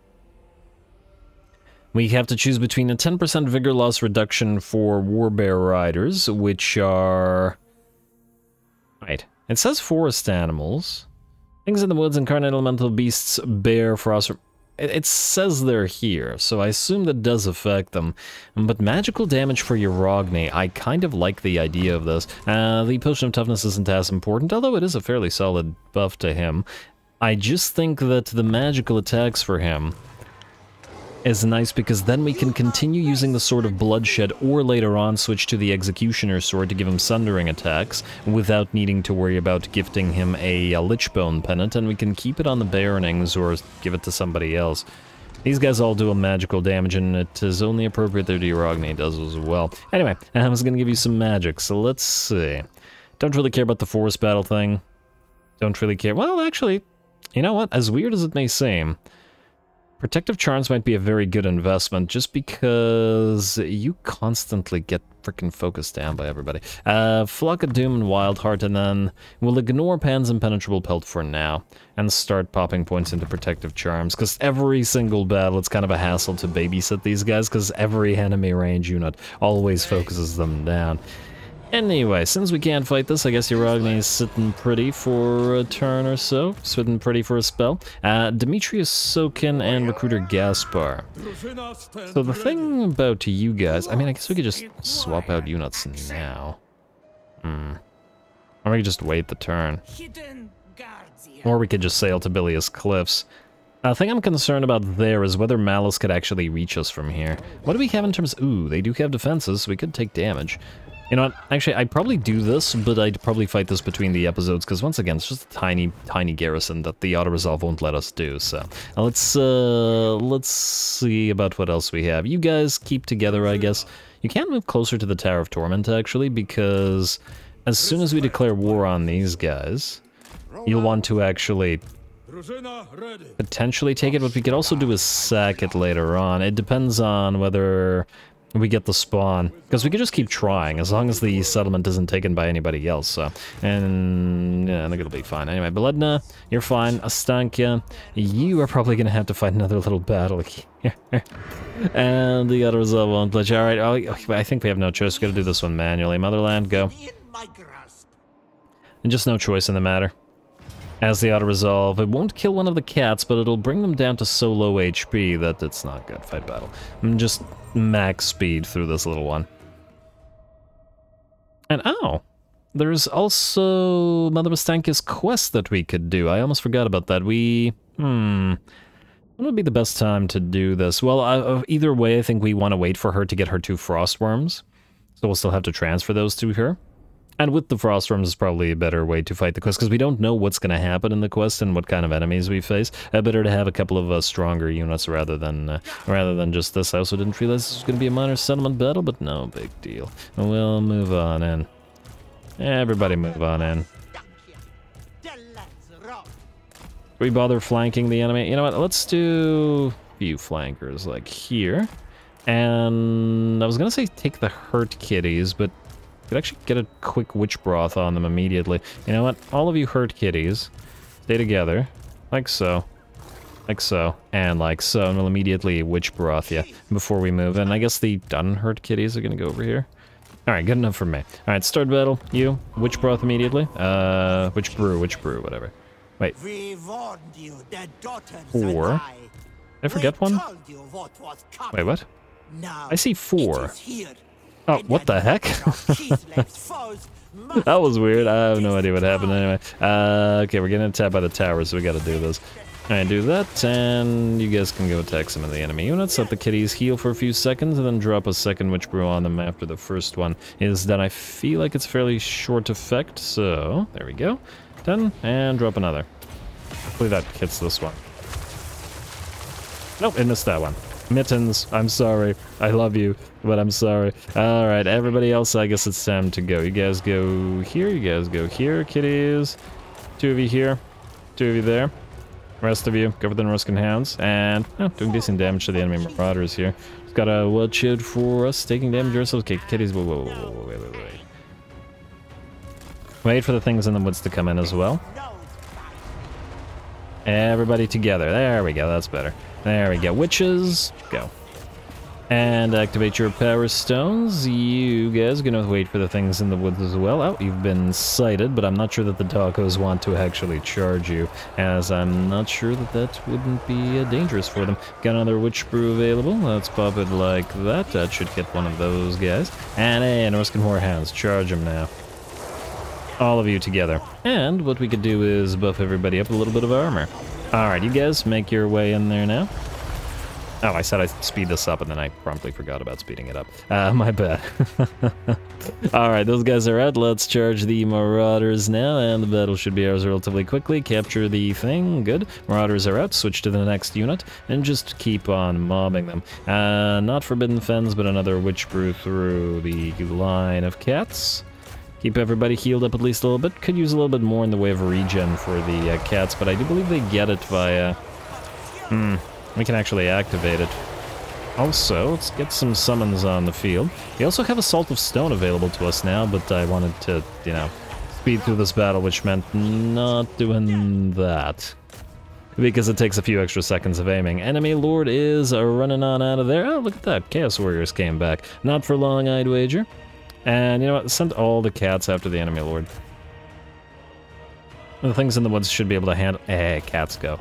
We have to choose between a 10% vigor loss reduction for Warbear Riders, which are... Right. It says forest animals. Things in the woods, incarnate elemental beasts, bear, frost... It says they're here, so I assume that does affect them. But magical damage for Yarogni, I kind of like the idea of this. The Potion of Toughness isn't as important, although it is a fairly solid buff to him. I just think that the magical attacks for him is nice because then we can continue using the Sword of Bloodshed or later on switch to the Executioner's Sword to give him sundering attacks without needing to worry about gifting him a Lichbone Pennant, and we can keep it on the Baronings or give it to somebody else. These guys all do a magical damage, and it is only appropriate that Yarogni does as well. Anyway, I was going to give you some magic, so let's see. Don't really care about the forest battle thing. Don't really care. Well, actually, you know what? As weird as it may seem, Protective Charms might be a very good investment, just because you constantly get freaking focused down by everybody. Flock of Doom and Wildheart, and then we'll ignore Pan's Impenetrable Pelt for now, and start popping points into Protective Charms, because every single battle, it's kind of a hassle to babysit these guys, because every enemy range unit always focuses them down. Anyway, since we can't fight this, I guess Yarogni is sitting pretty for a turn or so. Sitting pretty for a spell. Demetrius Sokin and Recruiter Gaspar. So the thing about you guys... I mean, I guess we could just swap out units now. Or we could just wait the turn. Or we could just sail to Bilious Cliffs. The thing I'm concerned about there is whether Malice could actually reach us from here. What do we have in terms... Ooh, they do have defenses, so we could take damage. You know what, actually, I'd probably do this, but I'd probably fight this between the episodes, because once again, it's just a tiny, tiny garrison that the auto-resolve won't let us do, so... Let's see about what else we have. You guys keep together, I guess. You can't move closer to the Tower of Torment, actually, because as soon as we declare war on these guys, you'll want to actually potentially take it, but we could also do is sack it later on. It depends on whether we get the spawn, because we could just keep trying as long as the settlement isn't taken by anybody else, so, and yeah, I think it'll be fine. Anyway, Beledna, you're fine. Astankia, you are probably gonna have to fight another little battle here. And the auto resolve won't let you. Alright, I think we have no choice. We gotta do this one manually. Motherland, go. And just no choice in the matter. As the auto-resolve, it won't kill one of the cats, but it'll bring them down to so low HP that it's not good. Fight battle. Just max speed through this little one. And oh, there's also Mother Astankia's quest that we could do. I almost forgot about that. When would be the best time to do this? Well, either way, I think we want to wait for her to get her 2 Frostworms. So we'll still have to transfer those to her. And with the Frostworms is probably a better way to fight the quest, because we don't know what's going to happen in the quest and what kind of enemies we face. Better to have a couple of stronger units rather than just this. I also didn't realize this was going to be a minor settlement battle, but no big deal. We'll move on in. we bother flanking the enemy? You know what, let's do a few flankers, like here. And I was gonna say take the hurt kitties, but could actually get a quick witch broth on them immediately. You know what, all of you hurt kitties, stay together, like so. Like so, and like so, and we'll immediately witch broth you before we move. And I guess the unhurt kitties are gonna go over here. Alright, good enough for me. Alright, start battle. You, witch broth immediately. Witch brew, whatever. Wait. 4. Did I forget one? Wait, what? I see 4. Oh, what the heck? That was weird. I have no idea what happened anyway. Okay, we're getting attacked by the tower, so we gotta do this. Alright, do that, and you guys can go attack some of the enemy units. Let the kitties heal for a few seconds, and then drop a second witch brew on them after the first one is done. I feel like it's fairly short effect, so there we go. Done, and drop another. Hopefully that hits this one. Nope, it missed that one. Mittens, I'm sorry. I love you, but I'm sorry. Alright, everybody else, I guess it's time to go. You guys go here, you guys go here, kitties. 2 of you here, 2 of you there. Rest of you, go for the Ruskin Hounds, and doing decent damage to the enemy marauders here. Just gotta watch out for us taking damage ourselves. Okay, kitties, wait. Wait for the things in the woods to come in as well. Everybody together. There we go, that's better. There we go. Witches, go. And activate your power stones. You guys are gonna wait for the things in the woods as well. Oh, you've been sighted, but I'm not sure that the doggos want to actually charge you, as I'm not sure that that wouldn't be dangerous for them. Got another witch brew available. Let's pop it like that. That should hit one of those guys. And Ruskin Whorehounds, charge them now. All of you together. And what we could do is buff everybody up a little bit of armor. Alright, you guys make your way in there now. Oh, I said I'd speed this up, and then I promptly forgot about speeding it up. My bad. Alright, those guys are out. Let's charge the Marauders now, and the battle should be ours relatively quickly. Capture the thing. Good. Marauders are out. Switch to the next unit, and just keep on mobbing them. Not Forbidden Fens, but another Witch Brew through the line of cats. Keep everybody healed up at least a little bit. Could use a little bit more in the way of regen for the cats, but I do believe they get it via... we can actually activate it. Also, let's get some summons on the field. We also have Assault of Stone available to us now, but I wanted to, you know, speed through this battle, which meant not doing that. Because it takes a few extra seconds of aiming. Enemy Lord is running on out of there. Oh, look at that. Chaos Warriors came back. Not for long, I'd wager. And you know what? Send all the cats after the Enemy Lord. The things in the woods should be able to handle... cats go.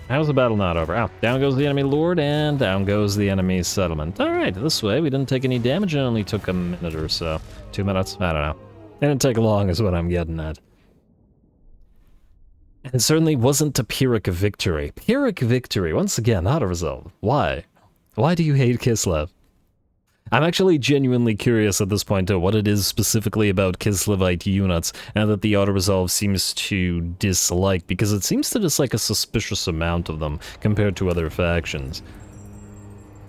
How's the battle not over? Oh, down goes the enemy lord, and down goes the enemy settlement. Alright, this way we didn't take any damage, and it only took a minute or so. 2 minutes? I don't know. Didn't take long is what I'm getting at. And it certainly wasn't a Pyrrhic victory. Pyrrhic victory, once again, auto-resolve. Why? Why do you hate Kislev? I'm actually genuinely curious at this point to what it is specifically about Kislevite units and that the auto-resolve seems to dislike, because it seems to dislike a suspicious amount of them compared to other factions.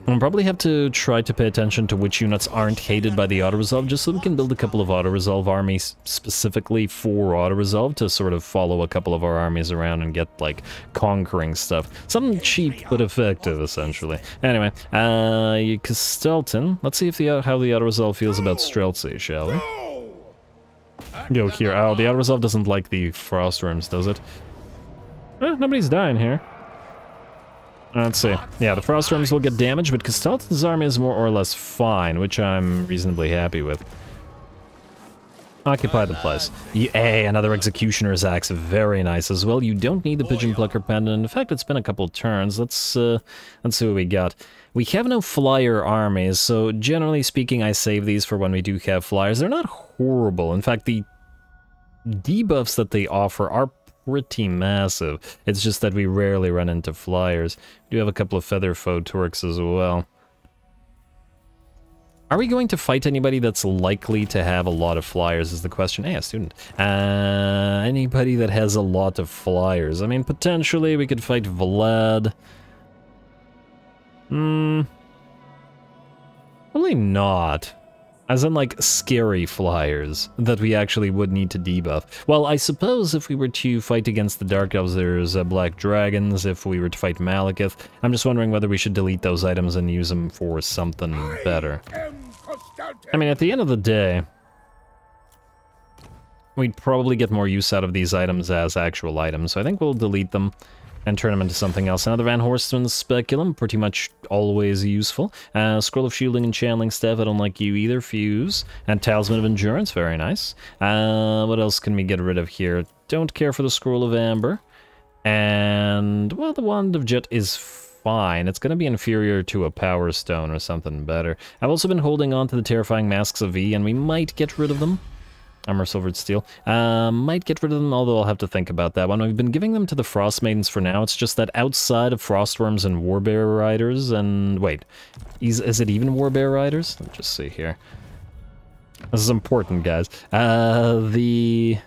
We'll probably have to try to pay attention to which units aren't hated by the auto-resolve, just so we can build a couple of auto-resolve armies specifically for auto-resolve to sort of follow a couple of our armies around and get, like, conquering stuff. Something cheap but effective, essentially. Anyway, Castelton, let's see if how the auto-resolve feels about Streltsy, shall we? Go here. Oh, the auto-resolve doesn't like the frost worms, does it? Nobody's dying here. Let's see. Yeah, the frost worms will get damaged, but Castelton's army is more or less fine, which I'm reasonably happy with. Occupy the place. Hey, another Executioner's Axe, very nice as well. You don't need the Pigeon Plucker Pendant. In fact, it's been a couple of turns. Let's see what we got. We have no flyer armies, so generally speaking, I save these for when we do have flyers. They're not horrible. In fact, the debuffs that they offer are pretty massive. It's just that we rarely run into flyers. We do have a couple of feather foe Turks as well. Are we going to fight anybody that's likely to have a lot of flyers is the question. Hey, a student. Anybody that has a lot of flyers. I mean, potentially we could fight Vlad. Probably not. As in, like, scary flyers that we actually would need to debuff. Well, I suppose if we were to fight against the Dark Elves, there's Black Dragons. If we were to fight Malekith, I'm just wondering whether we should delete those items and use them for something better. I mean, at the end of the day, we'd probably get more use out of these items as actual items, so I think we'll delete them and turn them into something else. Another Van Horsten's Speculum, pretty much always useful. Scroll of Shielding and Channeling Staff, I don't like you either. Fuse. And Talisman of Endurance, very nice. What else can we get rid of here? Don't care for the Scroll of Amber. And, well, the Wand of Jet is fine. It's going to be inferior to a Power Stone or something better. I've also been holding on to the Terrifying Masks of E, and we might get rid of them. Armor Silvered Steel. Might get rid of them, although I'll have to think about that one. We've been giving them to the Frost Maidens for now. It's just that outside of Frostworms and Warbear Riders, and wait, is it even Warbear Riders? Let's just see here. This is important, guys. The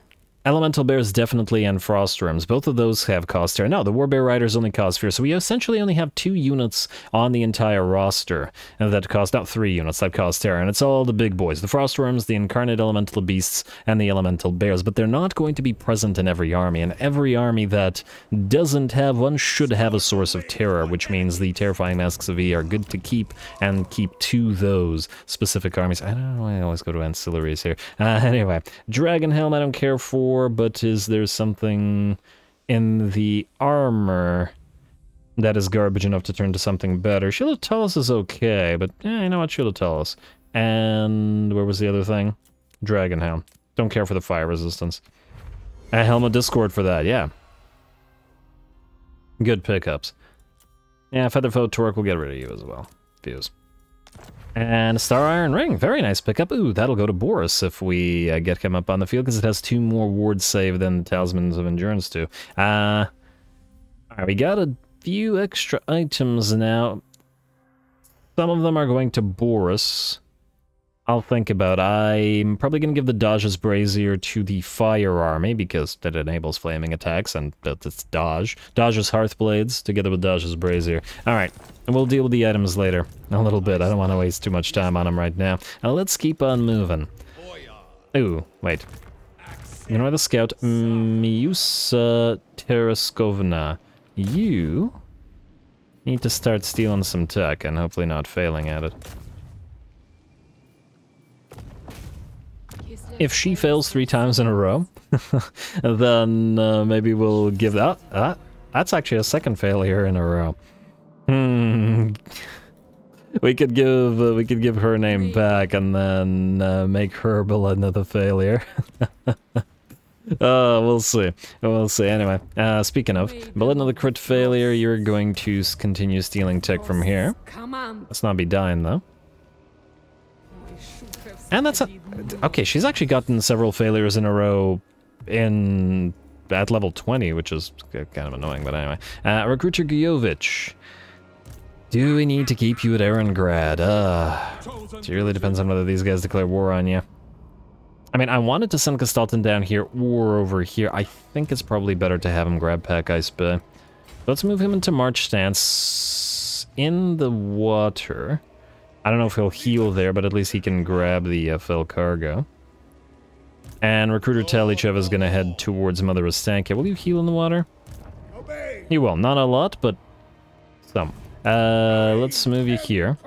Elemental Bears definitely and Frostworms. Both of those have cost here. No, the Warbear Riders only cost fear. So we essentially only have 2 units on the entire roster and that cost, not 3 units that cost terror. And it's all the big boys. The Frostworms, the Incarnate Elemental Beasts, and the Elemental Bears. But they're not going to be present in every army. And every army that doesn't have one should have a source of terror, which means the Terrifying Masks of E are good to keep and keep to those specific armies. I don't know why I always go to ancillaries here. Anyway, Dragon Helm I don't care for. But is there something in the armor that is garbage enough to turn to something better? Shield of Talos is okay, but you know what, Shield of Talos. And where was the other thing? Dragon Helm. Don't care for the fire resistance. A Helm of Discord for that, yeah. Good pickups. Yeah, Featherfoe Torque will get rid of you as well. Fuse. And a Star Iron Ring, very nice pickup. Ooh, that'll go to Boris if we get him up on the field, because it has 2 more wards save than the Talismans of Endurance do. Alright, we got a few extra items now. Some of them are going to Boris. I'll think about. I'm probably going to give the Dodge's Brazier to the Fire Army, because that enables flaming attacks, and it's Dodge. Dodge's Hearthblades, together with Dodge's Brazier. Alright, and we'll deal with the items later, a little bit. I don't want to waste too much time on them right now. Now let's keep on moving. Ooh, wait. You know the scout, Miusa Teraskovna. You need to start stealing some tech, and hopefully not failing at it. If she fails 3 times in a row, then maybe we'll give that. That's actually a 2nd failure in a row. We could give her name back and then make Herbal another failure. We'll see. We'll see. Anyway, speaking of, but another crit failure, you're going to continue stealing tech from here. Let's not be dying though. And that's okay, she's actually gotten several failures in a row at level 20, which is kind of annoying, but anyway. Recruiter Guyovich. Do we need to keep you at Erengrad? It really depends on whether these guys declare war on you. I mean, I wanted to send Gestalten down here or over here. I think it's probably better to have him grab Pack Ice Bay. Let's move him into March Stance in the water. I don't know if he'll heal there, but at least he can grab the fell cargo. And Recruiter Talichev is going to head towards Mother Ostankia. Will you heal in the water? You will. Not a lot, but some. Let's move you here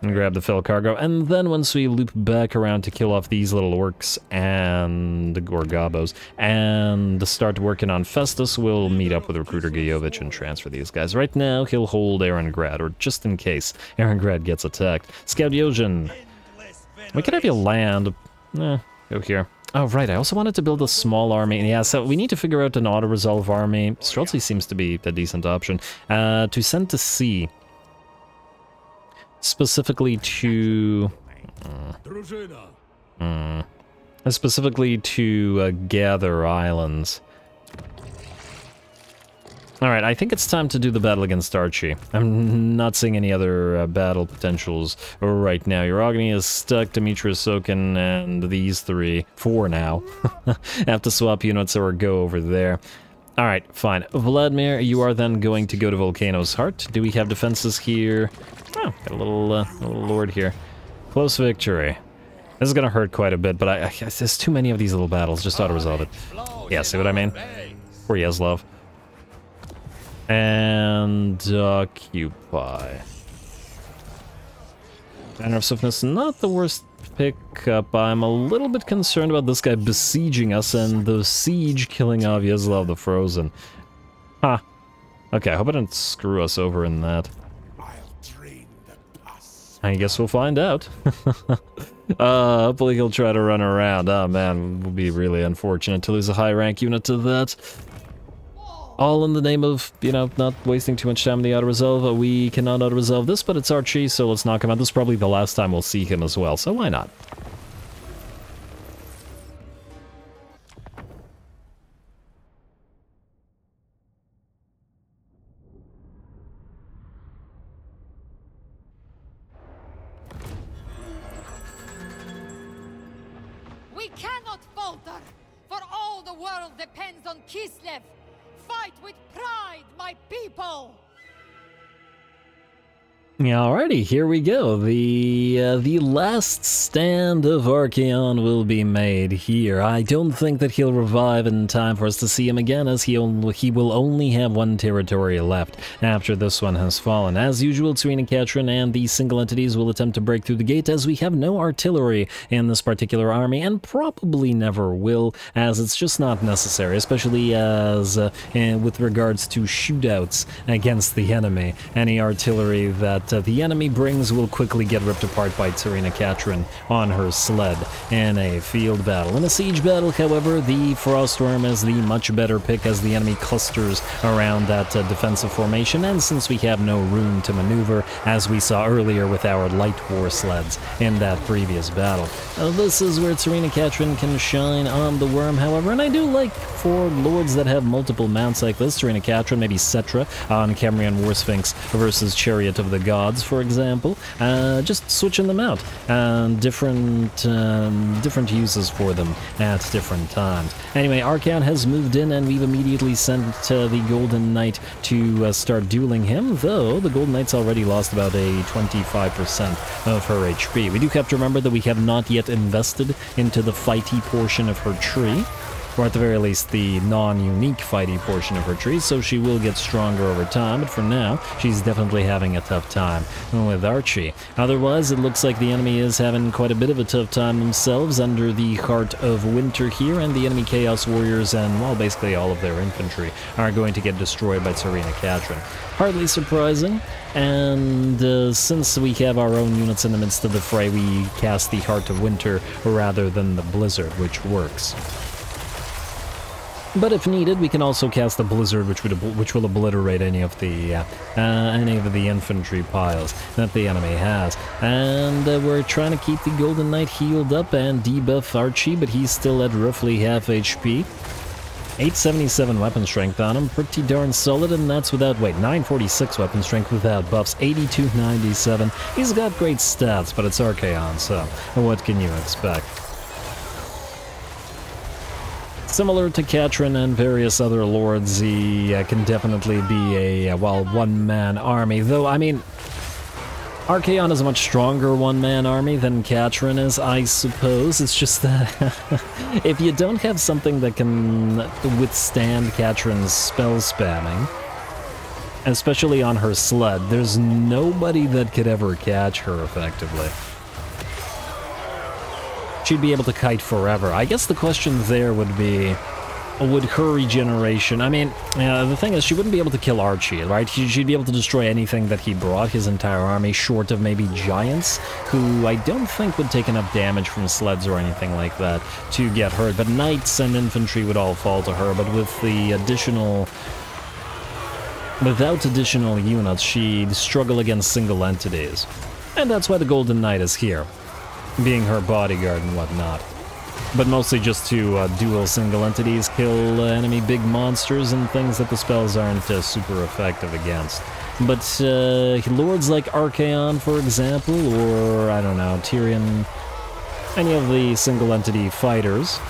and grab the fell cargo. And then once we loop back around to kill off these little orcs and the Gorgabos and start working on Festus, we'll meet up with Recruiter Guyovich and transfer these guys. Right now, he'll hold Erengrad, or just in case Erengrad gets attacked. Scout Yojin. We could have you land. Go here. Oh, right, I also wanted to build a small army. Yeah, so we need to figure out an auto-resolve army. Streltsy seems to be a decent option. To send to sea. Specifically to... specifically to gather islands. Alright, I think it's time to do the battle against Archie. I'm not seeing any other battle potentials right now. Uragni is stuck, Demetrius Sokin, and these 4 now. Have to swap units or go over there. Alright, fine. Vladimir, you are then going to go to Volcano's Heart. Do we have defenses here? Oh, got a little lord here. Close victory. This is gonna hurt quite a bit, but I there's too many of these little battles. Just auto-resolve it. Yeah, see what I mean? For Yeslov. And occupy. Banner of Swiftness, not the worst pickup. I'm a little bit concerned about this guy besieging us and the siege killing off Yeslov the Frozen. Huh. Okay, I hope I didn't screw us over in that. I guess we'll find out. Hopefully he'll try to run around. Oh man, it would be really unfortunate to lose a high rank unit to that. All in the name of, you know, not wasting too much time in the auto-resolve. We cannot auto-resolve this, but it's Archie, so let's knock him out. This is probably the last time we'll see him as well, so why not? We cannot falter, for all the world depends on Kislev. Fight with pride, my people! Alrighty, here we go. The last stand of Archaon will be made here. I don't think that he'll revive in time for us to see him again, as he will only have one territory left after this one has fallen. As usual, Tzarina Katarin and the single entities will attempt to break through the gate, as we have no artillery in this particular army, and probably never will, as it's just not necessary, especially as with regards to shootouts against the enemy. Any artillery that the enemy brings will quickly get ripped apart by Tzarina Katarin on her sled in a field battle. In a siege battle, however, the Frostworm is the much better pick, as the enemy clusters around that defensive formation, and since we have no room to maneuver, as we saw earlier with our light war sleds in that previous battle. This is where Tzarina Katarin can shine on the worm, however, and I do like for lords that have multiple mounts like this, Tzarina Katarin, maybe Cetra on Cambrian War Sphinx versus Chariot of the Gods, for example, just switching them out, and different uses for them at different times. Anyway, Archaon has moved in, and we've immediately sent the Golden Knight to start dueling him, though the Golden Knight's already lost about a 25% of her HP. We do have to remember that we have not yet invested into the fighty portion of her tree, or at the very least the non-unique fighty portion of her tree, so she will get stronger over time, but for now, she's definitely having a tough time with Archie. Otherwise, it looks like the enemy is having quite a bit of a tough time themselves under the Heart of Winter here, and the enemy Chaos Warriors and, well, basically all of their infantry are going to get destroyed by Tzarina Katarin. Hardly surprising, and since we have our own units in the midst of the fray, we cast the Heart of Winter rather than the Blizzard, which works. But if needed, we can also cast the Blizzard, which will obliterate any of the infantry piles that the enemy has. And we're trying to keep the Golden Knight healed up and debuff Archie, but he's still at roughly half HP. 877 weapon strength on him, pretty darn solid, and that's without, wait, 946 weapon strength without buffs, 8297. He's got great stats, but it's Archaon, so what can you expect? Similar to Katarin and various other lords, he can definitely be a, well, one-man army. Though, I mean, Archaon is a much stronger one-man army than Katarin is, I suppose. It's just that if you don't have something that can withstand Katarin's spell spamming, especially on her sled, there's nobody that could ever catch her effectively. She'd be able to kite forever. I guess the question there would be, would her regeneration... I mean, the thing is, she wouldn't be able to kill Archie, right? She'd be able to destroy anything that he brought, his entire army, short of maybe giants, who I don't think would take enough damage from sleds or anything like that to get hurt. But knights and infantry would all fall to her, but with the additional... Without additional units, she'd struggle against single entities. And that's why the Golden Knight is here, being her bodyguard and whatnot. But mostly just to duel single entities, kill enemy big monsters and things that the spells aren't super effective against. But lords like Archaon, for example, or, I don't know, Tyrion, any of the single entity fighters.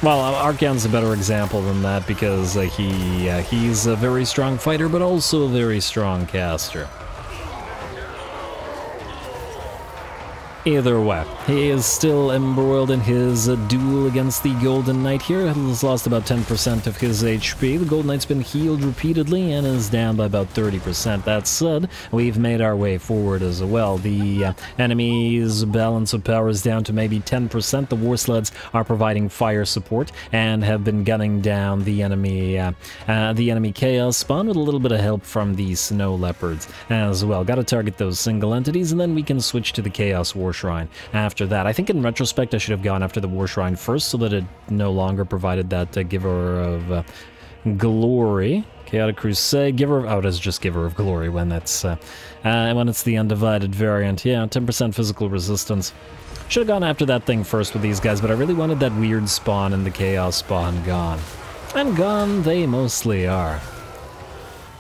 Well, Archaon's a better example than that because he's a very strong fighter, but also a very strong caster. Either way, he is still embroiled in his duel against the Golden Knight here. He's lost about 10% of his HP. The Golden Knight's been healed repeatedly and is down by about 30%. That said, we've made our way forward as well. The enemy's balance of power is down to maybe 10%. The War Sleds are providing fire support and have been gunning down the enemy Chaos Spawn with a little bit of help from the Snow Leopards as well. Got to target those single entities, and then we can switch to the Chaos War Shrine after that. I think in retrospect I should have gone after the War Shrine first so that it no longer provided that giver of glory. Chaotic Crusade, giver of... oh, it is just giver of glory when it's the undivided variant. Yeah, 10% physical resistance. Should have gone after that thing first with these guys, but I really wanted that weird spawn and the Chaos Spawn gone. And gone they mostly are.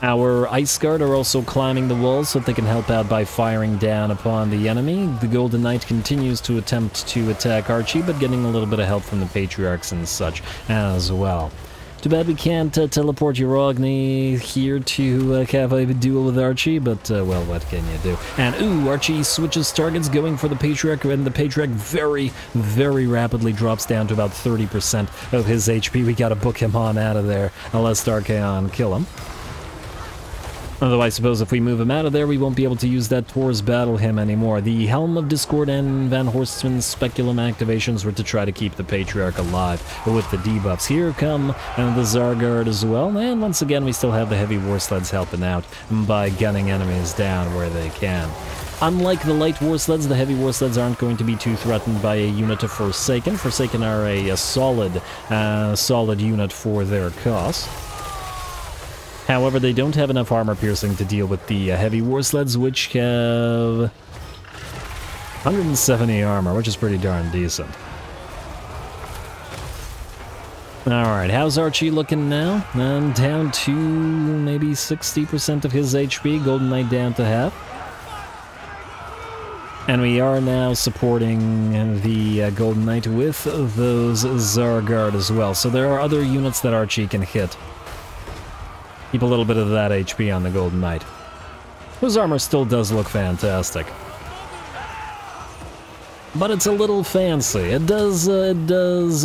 Our Ice Guard are also climbing the walls so that they can help out by firing down upon the enemy. The Golden Knight continues to attempt to attack Archie, but getting a little bit of help from the Patriarchs and such as well. Too bad we can't teleport Uragni here to have a duel with Archie, but, well, what can you do? And, ooh, Archie switches targets going for the Patriarch, and the Patriarch very, very rapidly drops down to about 30% of his HP. We gotta book him on out of there, unless Archaon kill him. Although I suppose if we move him out of there, we won't be able to use that Tor's Battle Hymn anymore. The Helm of Discord and Van Horstman's Speculum activations were to try to keep the Patriarch alive with the debuffs. Here come the Zargard as well, and once again we still have the Heavy War Sleds helping out by gunning enemies down where they can. Unlike the Light War Sleds, the Heavy War Sleds aren't going to be too threatened by a unit of Forsaken. Forsaken are a solid unit for their cost. However, they don't have enough armor piercing to deal with the Heavy War Sleds, which have 170 armor, which is pretty darn decent. Alright, how's Archie looking now? Down to maybe 60% of his HP, Golden Knight down to half. And we are now supporting the Golden Knight with those Zargard as well, so there are other units that Archie can hit. Keep a little bit of that HP on the Golden Knight, whose armor still does look fantastic. But it's a little fancy. It does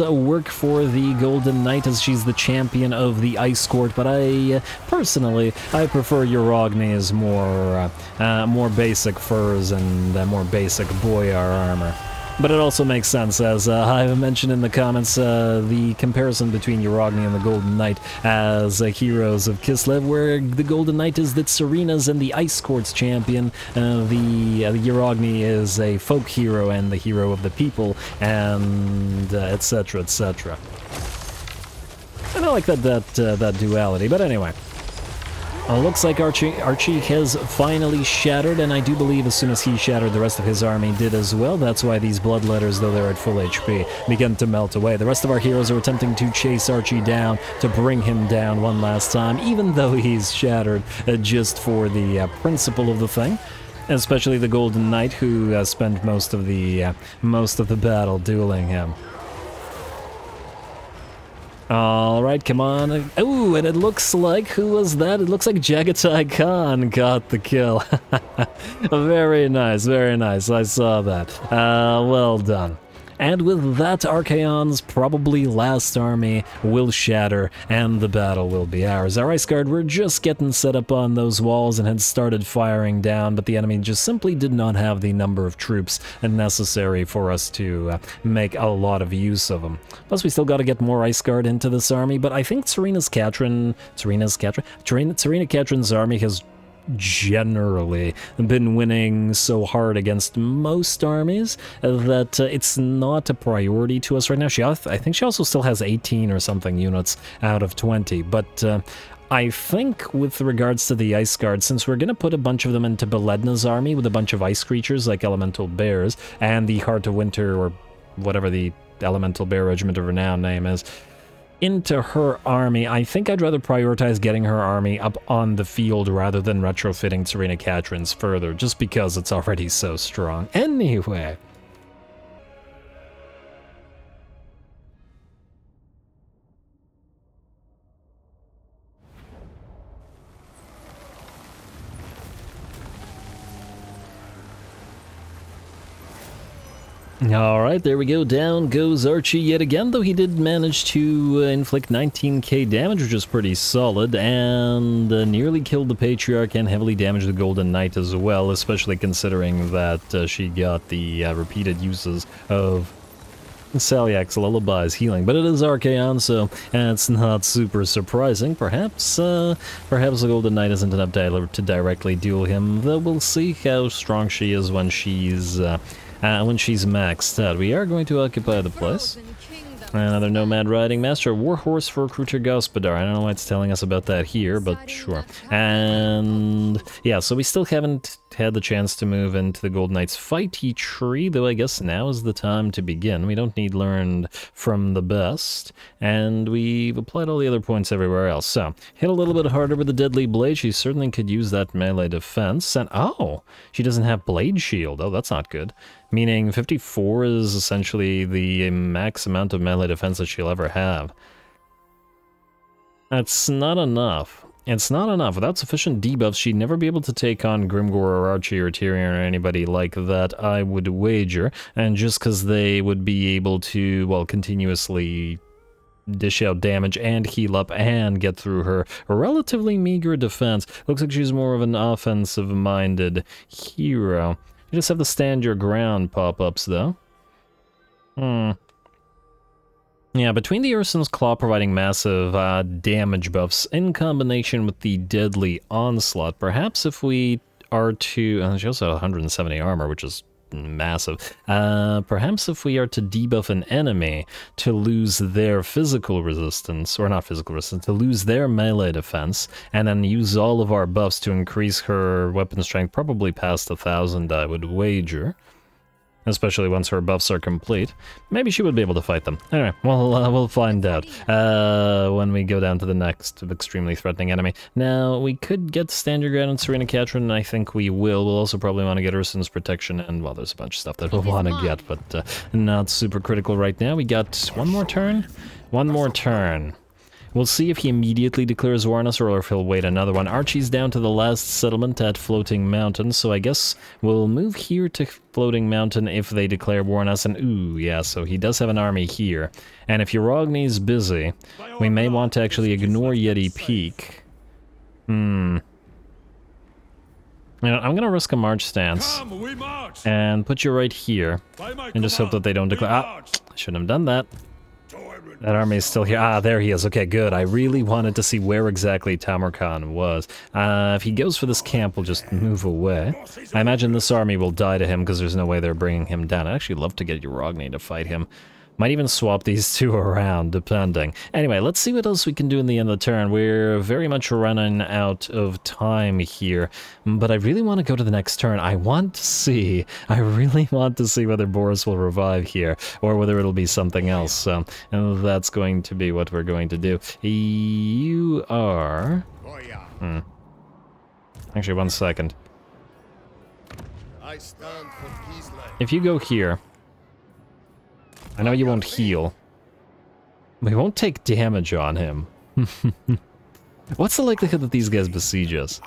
work for the Golden Knight as she's the champion of the Ice Court, but personally, I prefer Uragni's more basic furs and more basic boyar armor. But it also makes sense, as I've mentioned in the comments, the comparison between Uragni and the Golden Knight as heroes of Kislev, where the Golden Knight is the Tzarina's and the Ice Court's champion, the Uragni is a folk hero and the hero of the people, and etc., etc. And I like that duality, but anyway. Looks like Archie has finally shattered, and I do believe as soon as he shattered, the rest of his army did as well. That's why these Bloodletters, though they're at full HP, begin to melt away. The rest of our heroes are attempting to chase Archie down, to bring him down one last time, even though he's shattered, just for the principle of the thing. Especially the Golden Knight, who spent most of the battle dueling him. Alright, come on. Ooh, and it looks like, who was that? It looks like Jagatai Khan got the kill. Very nice, very nice. I saw that. Well done. And with that, ARCHAON'S probably last army will shatter, and the battle will be ours. Our Ice Guard were just getting set up on those walls and had started firing down, but the enemy just simply did not have the number of troops necessary for us to make a lot of use of them. Plus, we still got to get more Ice Guard into this army, but I think Tzarina Katarin's army has generally been winning so hard against most armies that it's not a priority to us right now. I think she also still has 18 or something units out of 20, but I think with regards to the Ice Guard, since we're going to put a bunch of them into Beledna's army with a bunch of ice creatures like Elemental Bears and the Heart of Winter, or whatever the Elemental Bear Regiment of Renown name is, into her army, I think I'd rather prioritize getting her army up on the field rather than retrofitting Tzarina Katarin's further, just because it's already so strong. Anyway. Alright, there we go. Down goes Archie yet again, though he did manage to inflict 19k damage, which is pretty solid, and nearly killed the Patriarch and heavily damaged the Golden Knight as well, especially considering that she got the repeated uses of Salyak's Lullaby's healing. But it is Archaon, so it's not super surprising. Perhaps the Golden Knight isn't enough to directly duel him, though we'll see how strong she is when she's maxed out. We are going to occupy the place. Another Nomad Riding Master, Warhorse for Recruiter Gospodar. I don't know why it's telling us about that here, but sure. And yeah, so we still haven't had the chance to move into the Golden Knight's fighty tree, though I guess now is the time to begin. We don't need learned from the best, and we've applied all the other points everywhere else. So, hit a little bit harder with the Deadly Blade. She certainly could use that melee defense. And oh, she doesn't have Blade Shield. Oh, that's not good. Meaning 54 is essentially the max amount of melee defense that she'll ever have. That's not enough. It's not enough. Without sufficient debuffs, she'd never be able to take on Grimgor or Archie or Tyrion or anybody like that, I would wager. And just because they would be able to, well, continuously dish out damage and heal up and get through her relatively meager defense. Looks like she's more of an offensive-minded hero. You just have the stand your ground pop-ups, though. Yeah, between the Urson's Claw providing massive damage buffs in combination with the Deadly Onslaught, perhaps if we are to... she also has 170 armor, which is massive. Perhaps if we are to debuff an enemy to lose their physical resistance, or not physical resistance, to lose their melee defense, and then use all of our buffs to increase her weapon strength probably past 1,000, I would wager. Especially once her buffs are complete. Maybe she would be able to fight them. Anyway, we'll find out when we go down to the next extremely threatening enemy. Now, we could get Stand Your Ground and Tzarina Katarin, and I think we will. We'll also probably want to get Urson's Protection, and, well, there's a bunch of stuff that we'll want to get, but not super critical right now. We got one more turn? One more turn. We'll see if he immediately declares war on us or if he'll wait another one. Archie's down to the last settlement at Floating Mountain, so I guess we'll move here to Floating Mountain if they declare war on us. And ooh, yeah, so he does have an army here. And if Uragni's busy, we may want to actually ignore Yeti Peak. You know, I'm gonna risk a march stance and put you right here and just hope that they don't declare. Ah, I shouldn't have done that. That army is still here. Ah, there he is. Okay, good. I really wanted to see where exactly Tamarkan was. If he goes for this camp, we'll just move away. I imagine this army will die to him because there's no way they're bringing him down. I'd actually love to get Uragni to fight him. Might even swap these two around, depending. Anyway, let's see what else we can do in the end of the turn. We're very much running out of time here, but I really want to go to the next turn. I really want to see whether Boris will revive here, or whether it'll be something else. So, and that's going to be what we're going to do. You are... Actually, 1 second. I stand for Kislev. If you go here... I know you won't heal. We won't take damage on him. What's the likelihood that these guys besiege us?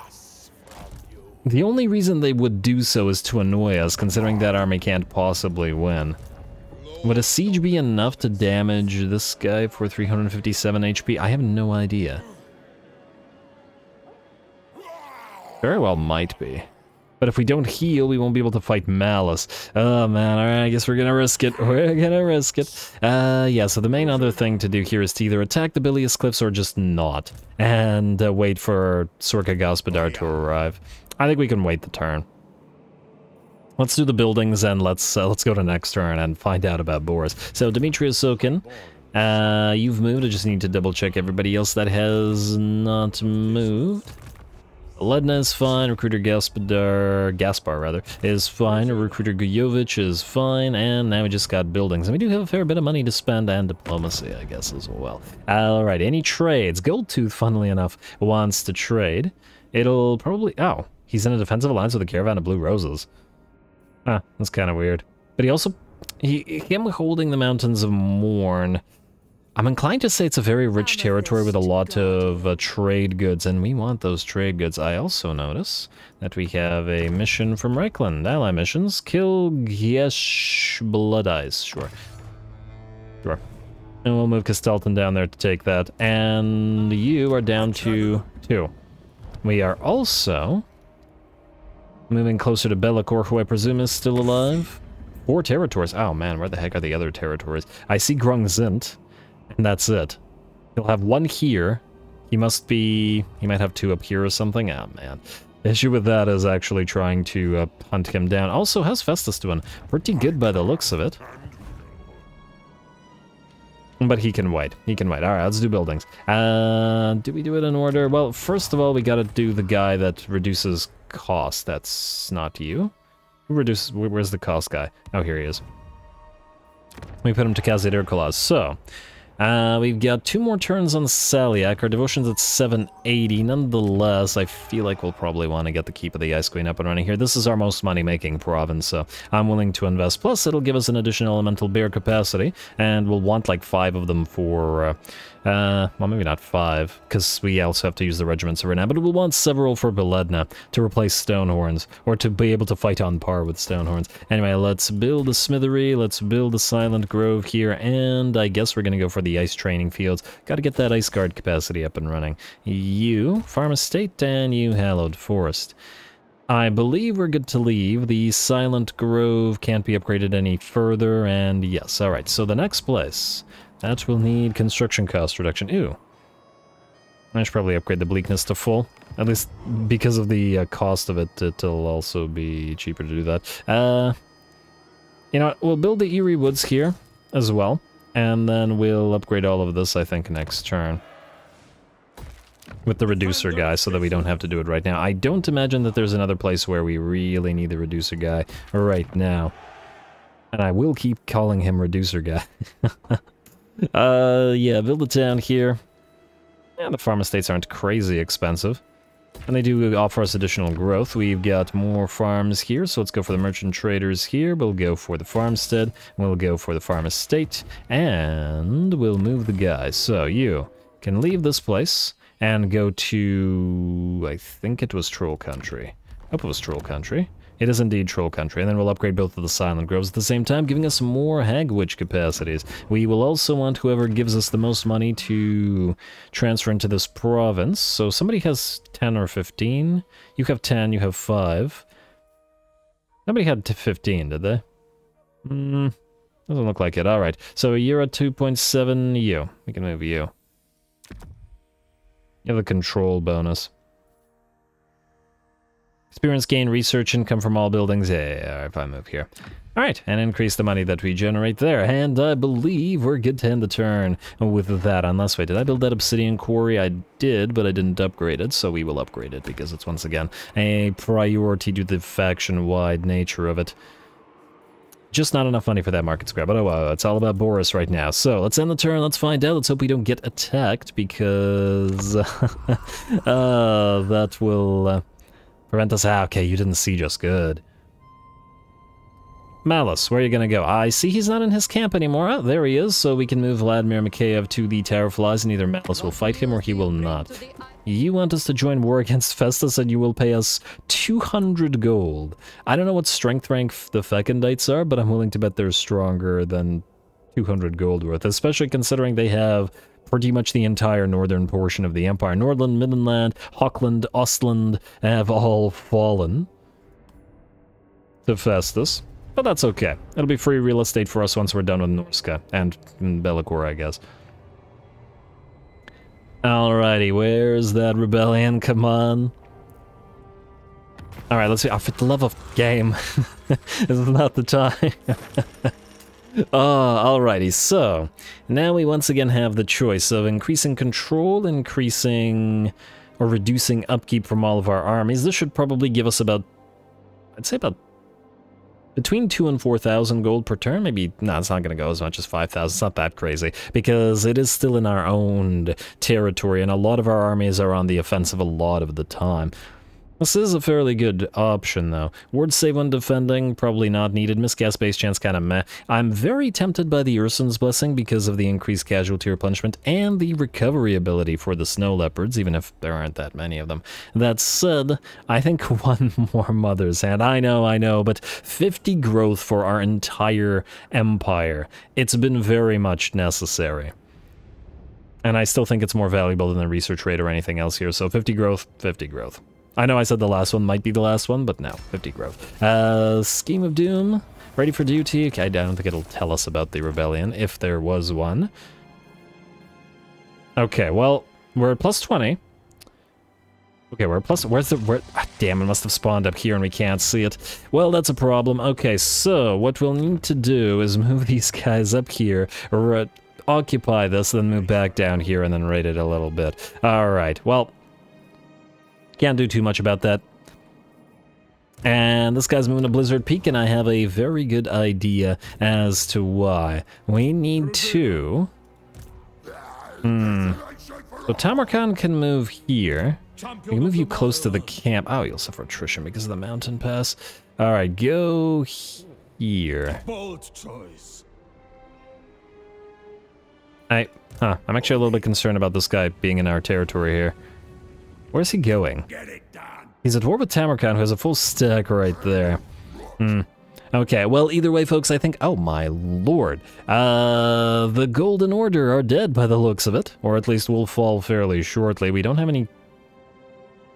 The only reason they would do so is to annoy us, considering that army can't possibly win. Would a siege be enough to damage this guy for 357 HP? I have no idea. Very well might be. But if we don't heal, we won't be able to fight Malice. Oh man, alright, I guess we're gonna risk it. We're gonna risk it. Yeah, so the main other thing to do here is to either attack the Bilious Cliffs or just not. And wait for Sorka Gospodar to arrive. I think we can wait the turn. Let's do the buildings and let's go to next turn and find out about Boris. So, Dimitrius Sokin, you've moved. I just need to double check everybody else that has not moved. Ledna is fine, Recruiter Gaspar is fine, Recruiter Guyovich is fine, and now we just got buildings. And we do have a fair bit of money to spend, and diplomacy, I guess, as well. Alright, any trades? Goldtooth, funnily enough, wants to trade. It'll probably... Oh, he's in a defensive alliance with a caravan of blue roses. Huh, that's kind of weird. But he also... Him holding the Mountains of Morn I'm inclined to say it's a very rich territory with a lot of trade goods, and we want those trade goods. I also notice that we have a mission from Reichland. Ally missions. Kill Giesh Blood Eyes. Sure. Sure. And we'll move Castelton down there to take that. And you are down to 2. We are also moving closer to Bellicor, who I presume is still alive. 4 territories. Oh man, where the heck are the other territories? I see Grungzint. And that's it. He'll have 1 here. He must be... He might have 2 up here or something. Oh, man. The issue with that is actually trying to hunt him down. Also, how's Festus doing? Pretty good by the looks of it. But he can wait. He can wait. Alright, let's do buildings. Do we do it in order? Well, first of all, we gotta do the guy that reduces cost. That's not you. Who reduces... Where's the cost guy? Oh, here he is. We put him to Kazadir Kolas. So... we've got 2 more turns on Saliak. Our devotion's at 780. Nonetheless, I feel like we'll probably want to get the Keep of the Ice Queen up and running here. This is our most money-making province, so I'm willing to invest. Plus, it'll give us an additional elemental bear capacity, and we'll want like 5 of them for... well, maybe not 5, because we also have to use the regiments right now, but we'll want several for Beledna to replace Stonehorns, or to be able to fight on par with Stonehorns. Anyway, let's build a smithery, let's build a Silent Grove here, and I guess we're gonna go for the ice training fields. Gotta get that ice guard capacity up and running. You, Farm Estate, and you, Hallowed Forest. I believe we're good to leave. The Silent Grove can't be upgraded any further, and yes, alright, so the next place... That will need construction cost reduction. Ew. I should probably upgrade the bleakness to full. At least because of the cost of it, it'll also be cheaper to do that. You know what? We'll build the Eerie Woods here as well. And then we'll upgrade all of this, I think, next turn. With the reducer guy, so that we don't have to do it right now. I don't imagine that there's another place where we really need the reducer guy right now. And I will keep calling him reducer guy. Yeah, build a town here. Yeah, the farm estates aren't crazy expensive. And they do offer us additional growth. We've got more farms here, so let's go for the merchant traders here. We'll go for the farmstead. We'll go for the farm estate. And we'll move the guys. So you can leave this place and go to... I think it was Troll Country. I hope it was Troll Country. It is indeed Troll Country, and then we'll upgrade both of the Silent Groves at the same time, giving us more Hag Witch capacities. We will also want whoever gives us the most money to transfer into this province. So somebody has 10 or 15. You have 10, you have 5. Nobody had 15, did they? Doesn't look like it. Alright, so you're at 2.7 you. We can move you. You have a control bonus. Experience gain, research income from all buildings. Yeah, if I move here. Alright, and increase the money that we generate there. And I believe we're good to end the turn with that. Unless, wait, did I build that obsidian quarry? I did, but I didn't upgrade it, so we will upgrade it because it's, once again, a priority due to the faction-wide nature of it. Just not enough money for that market scrap, but oh well, it's all about Boris right now. So, let's end the turn, let's find out, let's hope we don't get attacked, because... that will... prevent us. Ah, okay, you didn't siege us. Good. Malice, where are you gonna go? I see he's not in his camp anymore. Oh, there he is, so we can move Vladimir Mikheyev to the Tower of Flies, and either Malice will fight him or he will not. You want us to join war against Festus, and you will pay us 200 gold. I don't know what strength rank the Fecondites are, but I'm willing to bet they're stronger than 200 gold worth, especially considering they have pretty much the entire northern portion of the Empire. Nordland, Midland, Hockland, Ostland have all fallen to Festus. But that's okay. It'll be free real estate for us once we're done with Norska and Bellicor, I guess. Alrighty, where's that rebellion? Come on. Alright, let's see. Oh, for the love of game. This is not the time. Alrighty, so now we once again have the choice of increasing control, increasing or reducing upkeep from all of our armies. This should probably give us about, I'd say about between 2,000 and 4,000 gold per turn. Maybe, no, it's not going to go as much as 5,000. It's not that crazy, because it is still in our own territory, and a lot of our armies are on the offensive a lot of the time. This is a fairly good option, though. Ward save when defending, probably not needed. Miscast base chance, kind of meh. I'm very tempted by the Urson's Blessing because of the increased casualty or punishment and the recovery ability for the Snow Leopards, even if there aren't that many of them. That said, I think one more Mother's Hand. I know, but 50 growth for our entire empire. It's been very much necessary. And I still think it's more valuable than the research rate or anything else here, so 50 growth, 50 growth. I know I said the last one might be the last one, but no, 50 growth. Scheme of Doom, ready for duty. Okay, I don't think it'll tell us about the rebellion, if there was one. Okay, well, we're at plus 20. Okay, we're at plus, damn, it must have spawned up here and we can't see it. Well, that's a problem. Okay, so what we'll need to do is move these guys up here, or occupy this, then move back down here and then raid it a little bit. Alright, well, can't do too much about that. And this guy's moving to Blizzard Peak, and I have a very good idea as to why. We need to... So Tamarkan can move here. We can move you close to the camp. Oh, you'll suffer attrition because of the mountain pass. Alright, go here. Bold choice. I'm actually a little bit concerned about this guy being in our territory here. Where's he going? Get it done. He's at war with Tamarkan, who has a full stack right there. Okay, well, either way, folks, I think... Oh, my lord. The Golden Order are dead by the looks of it. Or at least will fall fairly shortly. We don't have any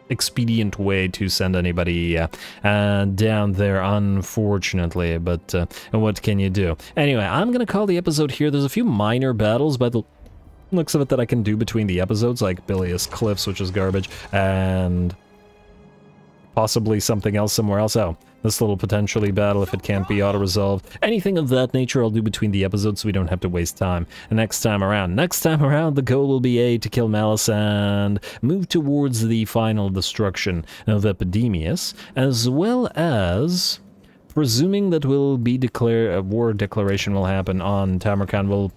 expedient way to send anybody down there, unfortunately. But what can you do? Anyway, I'm going to call the episode here. There's a few minor battles by the looks of it that I can do between the episodes, like Bilious Cliffs, which is garbage, and possibly something else somewhere else. Oh, this little potentially battle if it can't be auto-resolved. Anything of that nature I'll do between the episodes so we don't have to waste time. And next time around, the goal will be to kill Malice and move towards the final destruction of Epidemius, as well as... presuming that will be a war declaration will happen on Tamarkan, we'll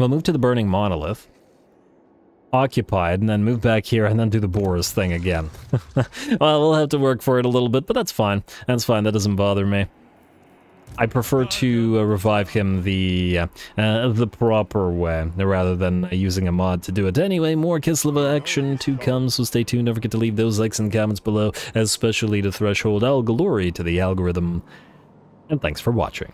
move to the Burning Monolith, occupy it, and then move back here, and then do the Boris thing again. Well, we'll have to work for it a little bit, but that's fine. That's fine, that doesn't bother me. I prefer to revive him the proper way, rather than using a mod to do it. Anyway, more Kislev action to come, so stay tuned. Don't forget to leave those likes and comments below, especially to Threshold. All glory to the algorithm, and thanks for watching.